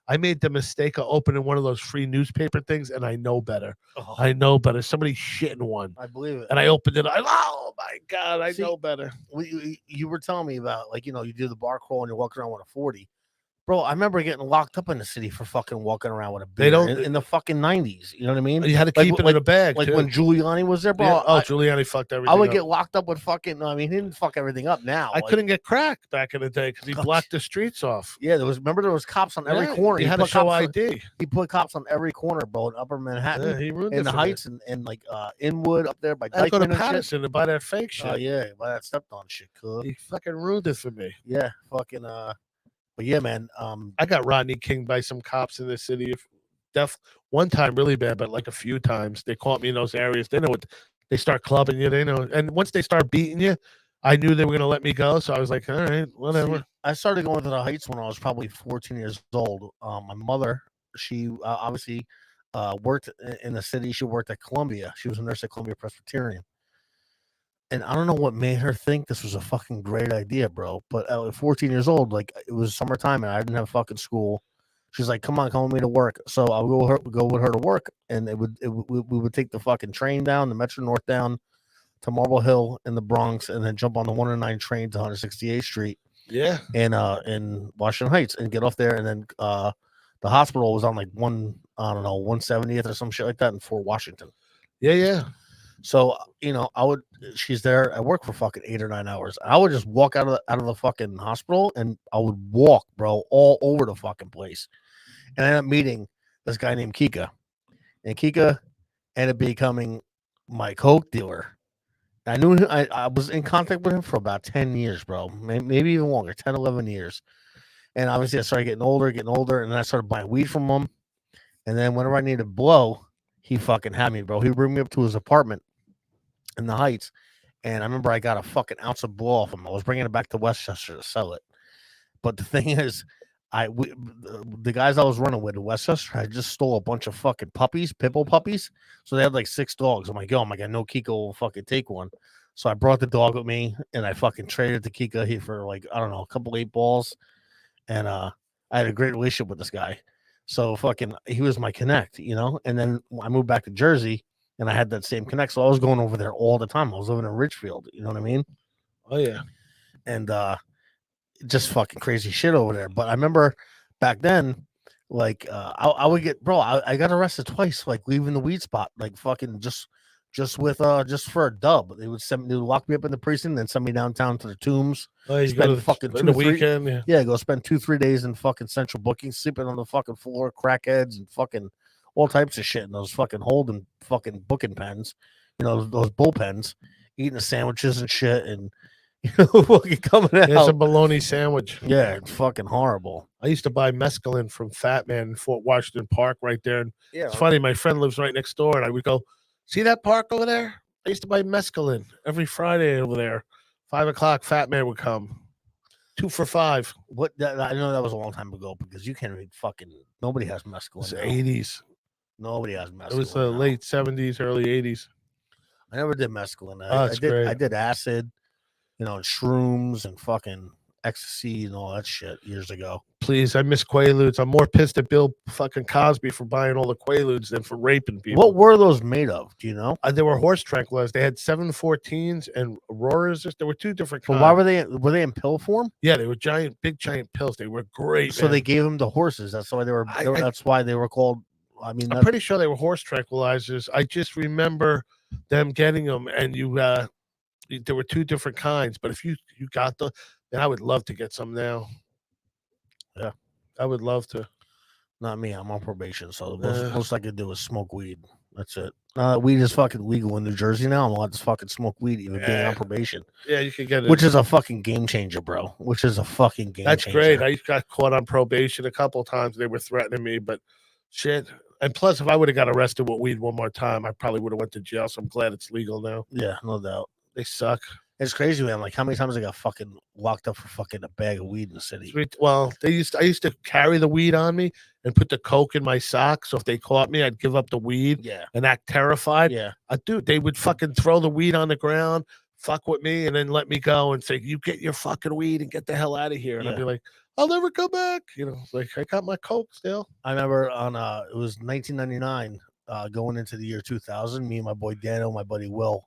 [SPEAKER 2] I made the mistake of opening one of those free newspaper things, and I know better.
[SPEAKER 1] Oh.
[SPEAKER 2] I know better. Somebody shit in one.
[SPEAKER 1] I believe it.
[SPEAKER 2] And I opened it. Oh my God, I know better.
[SPEAKER 1] You were telling me about you do the bar crawl and you're walking around with a 40. Bro, I remember getting locked up in the city for fucking walking around with a
[SPEAKER 2] They
[SPEAKER 1] beer
[SPEAKER 2] don't-
[SPEAKER 1] in the fucking 90s. You know what I mean?
[SPEAKER 2] You had to
[SPEAKER 1] Like-
[SPEAKER 2] keep it
[SPEAKER 1] like-
[SPEAKER 2] in a bag,
[SPEAKER 1] Like
[SPEAKER 2] too.
[SPEAKER 1] when Giuliani was there, bro.
[SPEAKER 2] Yeah. Oh, Giuliani fucked everything
[SPEAKER 1] I would
[SPEAKER 2] up.
[SPEAKER 1] get locked up with fucking. No, I mean, he didn't fuck everything up now.
[SPEAKER 2] I couldn't get crack back in the day because he
[SPEAKER 1] Oh,
[SPEAKER 2] blocked the streets off.
[SPEAKER 1] Yeah, remember there was cops on every
[SPEAKER 2] Yeah,
[SPEAKER 1] corner.
[SPEAKER 2] You
[SPEAKER 1] He
[SPEAKER 2] had to
[SPEAKER 1] put
[SPEAKER 2] show
[SPEAKER 1] cops on-
[SPEAKER 2] ID.
[SPEAKER 1] He put cops on every corner, bro, in Upper Manhattan,
[SPEAKER 2] Yeah, he ruined
[SPEAKER 1] in
[SPEAKER 2] it
[SPEAKER 1] the
[SPEAKER 2] for me.
[SPEAKER 1] Heights, and like Inwood up there by
[SPEAKER 2] I had to go to
[SPEAKER 1] Dykeman and shit.
[SPEAKER 2] Patterson to buy that fake shit.
[SPEAKER 1] Oh yeah, by that stepped on shit, cool.
[SPEAKER 2] He fucking ruined it for me.
[SPEAKER 1] Yeah, fucking. But yeah, man.
[SPEAKER 2] I got Rodney King by some cops in the city. One time really bad, but like a few times they caught me in those areas. They know what they start clubbing you. They know, and once they start beating you, I knew they were gonna let me go. So I was like, all right, whatever.
[SPEAKER 1] See, I started going to the Heights when I was probably 14 years old. My mother, she obviously worked in the city. She worked at Columbia. She was a nurse at Columbia Presbyterian. And I don't know what made her think this was a fucking great idea, bro. But at 14 years old, like it was summertime and I didn't have fucking school. She's like, "Come on, come with me to work." So I'll go with her to work, and we would take the fucking train down, the Metro North down to Marble Hill in the Bronx, and then jump on the 109 train to 168th Street.
[SPEAKER 2] Yeah,
[SPEAKER 1] in Washington Heights, and get off there, and then the hospital was on like 170th or some shit like that in Fort Washington.
[SPEAKER 2] Yeah.
[SPEAKER 1] So she's there. I work for fucking 8 or 9 hours. I would just walk out of the fucking hospital, and I would walk, bro, all over the fucking place. And I ended up meeting this guy named Kika, and Kika ended up becoming my coke dealer. I knew him, I was in contact with him for about 10 years, bro. Maybe even longer, 10, 11 years. And obviously I started getting older, and then I started buying weed from him. And then whenever I needed blow, he fucking had me, bro. He'd bring me up to his apartment in the Heights. And I remember I got a fucking ounce of blow off him. I was bringing it back to Westchester to sell it. But the thing is, the guys I was running with in Westchester, I just stole a bunch of fucking puppies, pit bull puppies. So they had like 6 dogs. I'm like, yo, I know Kiko will fucking take one. So I brought the dog with me, and I fucking traded to Kika for like, I don't know, a couple 8 balls. And I had a great relationship with this guy. So fucking, he was my connect, And then I moved back to Jersey, and I had that same connect. So I was going over there all the time. I was living in Ridgefield, you know what I mean?
[SPEAKER 2] Oh yeah.
[SPEAKER 1] And just fucking crazy shit over there. But I remember back then, like I would get, bro, I got arrested twice, like leaving the weed spot, like fucking just for a dub. They would lock me up in the precinct, then send me downtown to the Tombs.
[SPEAKER 2] Oh, you
[SPEAKER 1] spend
[SPEAKER 2] go to
[SPEAKER 1] fucking
[SPEAKER 2] in the weekend.
[SPEAKER 1] Yeah, go spend 2-3 days in fucking central booking, sleeping on the fucking floor, crackheads and fucking all types of shit in those fucking holding fucking booking pens, those bullpens, eating the sandwiches and shit, and fucking coming out.
[SPEAKER 2] It's a bologna sandwich.
[SPEAKER 1] Yeah, it's fucking horrible.
[SPEAKER 2] I used to buy mescaline from Fat Man in Fort Washington Park right there. And
[SPEAKER 1] Yeah,
[SPEAKER 2] it's funny, my friend lives right next door, and I would go, see that park over there? I used to buy mescaline every Friday over there. 5 o'clock, Fat Man would come. 2 for $5.
[SPEAKER 1] I know that was a long time ago, because you can't read fucking, nobody has mescaline.
[SPEAKER 2] It's 80s.
[SPEAKER 1] Nobody has mescaline.
[SPEAKER 2] It was the late 70s, early 80s.
[SPEAKER 1] I never did mescaline.
[SPEAKER 2] Great.
[SPEAKER 1] I did acid, and shrooms and fucking ecstasy and all that shit years ago.
[SPEAKER 2] Please, I miss Quaaludes. I'm more pissed at Bill fucking Cosby for buying all the Quaaludes than for raping people.
[SPEAKER 1] What were those made of? Do you know?
[SPEAKER 2] They were horse tranquilizers. They had 714s and Auroras. There were 2 different kinds.
[SPEAKER 1] But why were they in pill form?
[SPEAKER 2] Yeah, they were big giant pills. They were great.
[SPEAKER 1] So they gave them to horses. That's why that's why they were called. I mean,
[SPEAKER 2] I'm pretty sure they were horse tranquilizers. I just remember them getting them, and there were 2 different kinds. But if you got the, then I would love to get some now.
[SPEAKER 1] Yeah,
[SPEAKER 2] I would love to.
[SPEAKER 1] Not me. I'm on probation, so the most I could do is smoke weed. That's it. Weed is fucking legal in New Jersey now. I'm allowed to fucking smoke weed even being on probation.
[SPEAKER 2] Yeah, you could get it.
[SPEAKER 1] Which is a fucking game changer, bro. Which is a fucking game
[SPEAKER 2] That's
[SPEAKER 1] changer.
[SPEAKER 2] great. I got caught on probation a couple times. They were threatening me, but shit. And plus, if I would have got arrested with weed one more time, I probably would have went to jail. So I'm glad it's legal now.
[SPEAKER 1] Yeah, no doubt.
[SPEAKER 2] They suck.
[SPEAKER 1] It's crazy, man. Like, how many times I got fucking locked up for fucking a bag of weed in the city?
[SPEAKER 2] Well, I used to carry the weed on me and put the coke in my sock. So if they caught me, I'd give up the weed and act terrified.
[SPEAKER 1] Yeah.
[SPEAKER 2] Dude, they would fucking throw the weed on the ground, fuck with me, and then let me go and say, you get your fucking weed and get the hell out of here. And I'd be like, I'll never come back. Like, I got my coke still.
[SPEAKER 1] I remember it was 1999, going into the year 2000, me and my boy Dano, my buddy Will,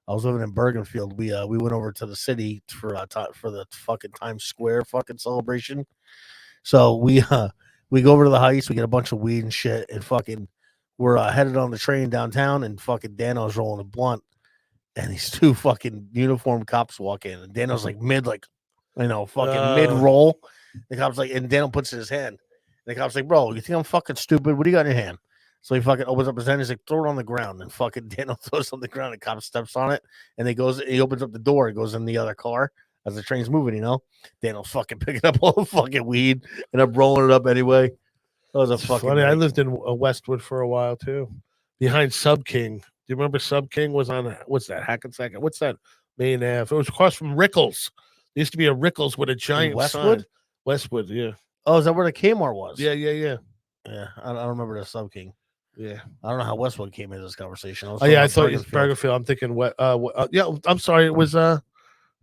[SPEAKER 1] I was living in Bergenfield. We went over to the city for the fucking Times Square fucking celebration. So we go over to the Heights. We get a bunch of weed and shit, and fucking we're headed on the train downtown, and fucking Dano's rolling a blunt, and these two fucking uniformed cops walk in, and Dano's like fucking mid roll. The cop's like, and Dano puts in his hand. And the cop's like, bro, you think I'm fucking stupid? What do you got in your hand? So he fucking opens up his hand. He's like, throw it on the ground. And fucking Dano throws it on the ground. And the cop steps on it. And he opens up the door and goes in the other car as the train's moving, Dano's fucking picking up all the fucking weed and I'm rolling it up anyway. That was a fucking
[SPEAKER 2] funny.
[SPEAKER 1] night.
[SPEAKER 2] I lived in Westwood for a while too, behind Sub King. Do you remember Sub King was on, what's that, Hackensack? What's that main Ave? It was across from Rickles. There used to be a Rickles with a giant
[SPEAKER 1] Westwood?
[SPEAKER 2] sign. Westwood, yeah.
[SPEAKER 1] Oh, is that where the Kmart was?
[SPEAKER 2] Yeah.
[SPEAKER 1] Yeah, I don't remember the Sub King.
[SPEAKER 2] Yeah.
[SPEAKER 1] I don't know how Westwood came into this conversation.
[SPEAKER 2] I thought it was Bergenfield. I'm thinking what? Yeah, I'm sorry. It was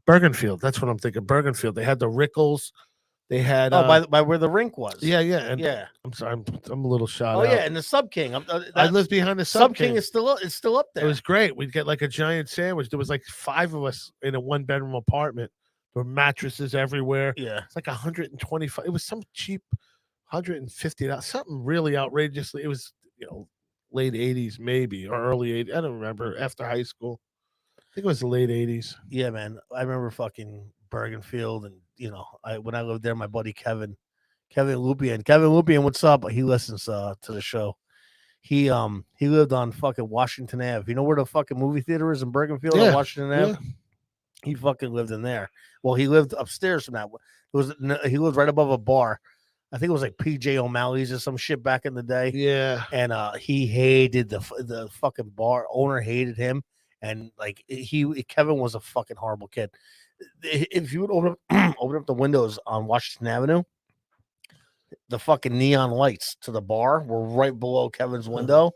[SPEAKER 2] Bergenfield. That's what I'm thinking. Bergenfield. They had the Rickles. They had
[SPEAKER 1] by where the rink was.
[SPEAKER 2] Yeah, and
[SPEAKER 1] yeah.
[SPEAKER 2] I'm sorry. I'm a little shot.
[SPEAKER 1] Oh yeah, and the Sub King.
[SPEAKER 2] I lived behind the
[SPEAKER 1] Sub King. Is still up there.
[SPEAKER 2] It was great. We'd get like a giant sandwich. There was like 5 of us in a 1-bedroom apartment. There were mattresses everywhere.
[SPEAKER 1] Yeah,
[SPEAKER 2] it's like 125. It was some cheap $150. Something really outrageously. It was late 80s maybe or early 80s. I don't remember. After high school, I think it was the late 80s.
[SPEAKER 1] Yeah, man. I remember fucking Bergenfield, and when I lived there, my buddy Kevin Lupian, what's up? He listens to the show. He lived on fucking Washington Ave. You know where the fucking movie theater is in Bergenfield on Washington Ave?
[SPEAKER 2] Yeah.
[SPEAKER 1] He fucking lived in there. Well, he lived upstairs from that. He lived right above a bar. I think it was like PJ O'Malley's or some shit back in the day.
[SPEAKER 2] Yeah.
[SPEAKER 1] And he hated the fucking bar owner, hated him. And like Kevin was a fucking horrible kid. If you would open up the windows on Washington Avenue, the fucking neon lights to the bar were right below Kevin's window.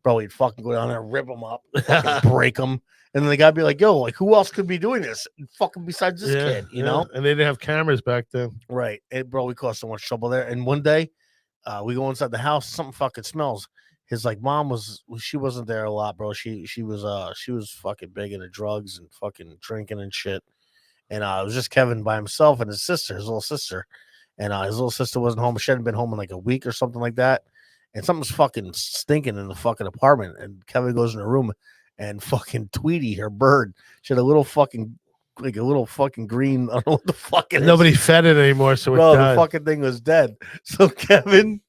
[SPEAKER 1] Bro, he'd fucking go down there, rip them up, fucking break them. And then the guy'd be like, yo, like, who else could be doing this? Fucking besides this kid, you know?
[SPEAKER 2] And they didn't have cameras back then.
[SPEAKER 1] Right. And, bro, we caused so much trouble there. And one day, we go inside the house, something fucking smells. His like mom she wasn't there a lot, bro. She was fucking big into drugs and fucking drinking and shit. And it was just Kevin by himself and his little sister. And his little sister wasn't home. She hadn't been home in like a week or something like that. And something's fucking stinking in the fucking apartment. And Kevin goes in the room, and fucking Tweety, her bird, she had a little fucking green. I don't know what the fuck it is.
[SPEAKER 2] Nobody fed it anymore, so
[SPEAKER 1] bro, the fucking thing was dead. So Kevin,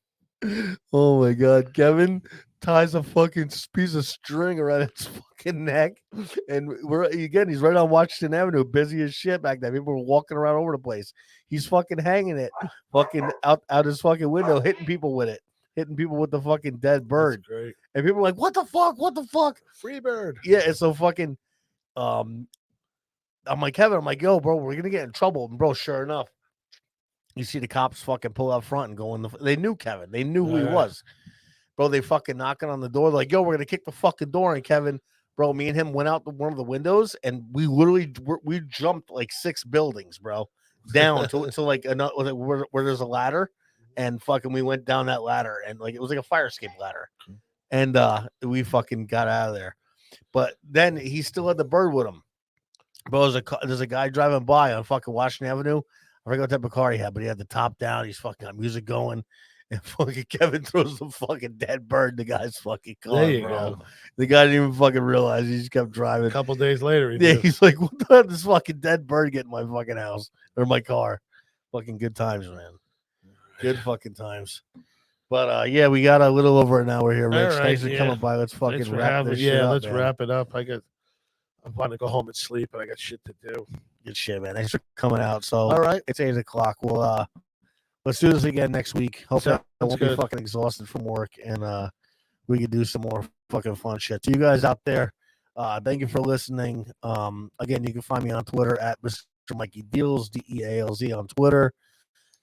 [SPEAKER 1] oh my god, Kevin ties a fucking piece of string around its fucking neck, and he's right on Washington Avenue, busy as shit back then. People were walking around over the place. He's fucking hanging it, fucking out his fucking window, hitting people with the fucking dead bird.
[SPEAKER 2] That's great.
[SPEAKER 1] And people were like, what the fuck?
[SPEAKER 2] Free bird.
[SPEAKER 1] Yeah, and so fucking I'm like, Kevin, I'm like, yo, bro, we're gonna get in trouble. And bro, sure enough, you see the cops fucking pull out front and go in they knew Kevin, they knew who he was. Bro, they fucking knocking on the door, like, yo, we're gonna kick the fucking door. And Kevin, bro, me and him went out one of the windows, and we literally we jumped like 6 buildings, bro, down to like another where there's a ladder. And fucking we went down that ladder, and like it was like a fire escape ladder. And we fucking got out of there. But then he still had the bird with him. Bro, there's a guy driving by on fucking Washington Avenue. I forget what type of car he had, but he had the top down. He's fucking got music going. And fucking Kevin throws the fucking dead bird in the guy's fucking car.
[SPEAKER 2] There you
[SPEAKER 1] bro.
[SPEAKER 2] go.
[SPEAKER 1] The guy didn't even fucking realize. He just kept driving.
[SPEAKER 2] A couple days later,
[SPEAKER 1] he's like, what the hell did this fucking dead bird get in my fucking house or my car? Fucking good times, man. Good fucking times. But yeah, we got a little over an hour here, Rich. Thanks for coming by. Let's fucking wrap this shit up.
[SPEAKER 2] Let's wrap it up. I want to go home and sleep, but I got shit to do.
[SPEAKER 1] Good shit, man. Thanks for coming out. So
[SPEAKER 2] all right,
[SPEAKER 1] it's 8 o'clock. We'll let's do this again next week. Hopefully I won't be fucking exhausted from work, and we can do some more fucking fun shit. To you guys out there, thank you for listening. Again, you can find me on Twitter at Mr. Mikey Dealz, DEALZ on Twitter.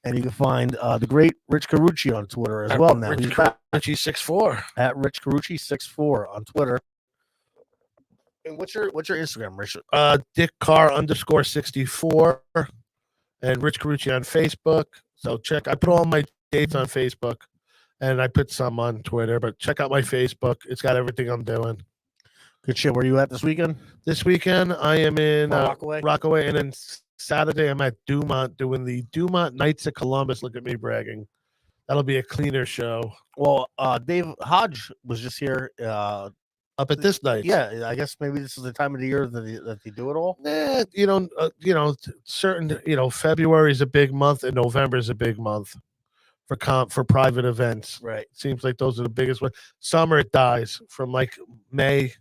[SPEAKER 1] And you can find the great Rich Carucci on Twitter as well now.
[SPEAKER 2] Rich Carucci64.
[SPEAKER 1] At Rich Carucci64 on Twitter. And what's your Instagram, Rich?
[SPEAKER 2] Dick Carr _64 and Rich Carucci on Facebook. So I put all my dates on Facebook, and I put some on Twitter, but check out my Facebook. It's got everything I'm doing.
[SPEAKER 1] Good shit. Where are you at this weekend?
[SPEAKER 2] This weekend, I am in Rockaway, and then Saturday, I'm at Dumont doing the Dumont Knights of Columbus. Look at me bragging. That'll be a cleaner show.
[SPEAKER 1] Well, Dave Hodge was just here.
[SPEAKER 2] Up at this night.
[SPEAKER 1] Yeah, I guess maybe this is the time of the year that they do it all.
[SPEAKER 2] Certain, February is a big month and November is a big month for private events.
[SPEAKER 1] Right.
[SPEAKER 2] Seems like those are the biggest ones. Summer it dies from like May,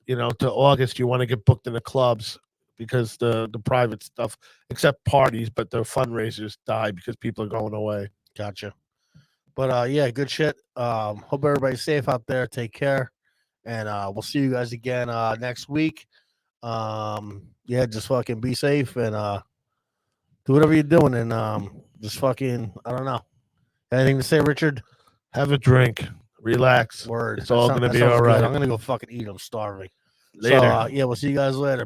[SPEAKER 2] to August. You want to get booked in the clubs because the private stuff, except parties, but the fundraisers die because people are going away.
[SPEAKER 1] Gotcha. But yeah, good shit. Hope everybody's safe out there. Take care. And we'll see you guys again next week. Yeah, just fucking be safe and do whatever you're doing. And just fucking, I don't know. Anything to say, Richard?
[SPEAKER 2] Have a drink. Relax.
[SPEAKER 1] Word.
[SPEAKER 2] It's all going to be all right.
[SPEAKER 1] I'm going to go fucking eat. I'm starving.
[SPEAKER 2] Later.
[SPEAKER 1] So, yeah, we'll see you guys later.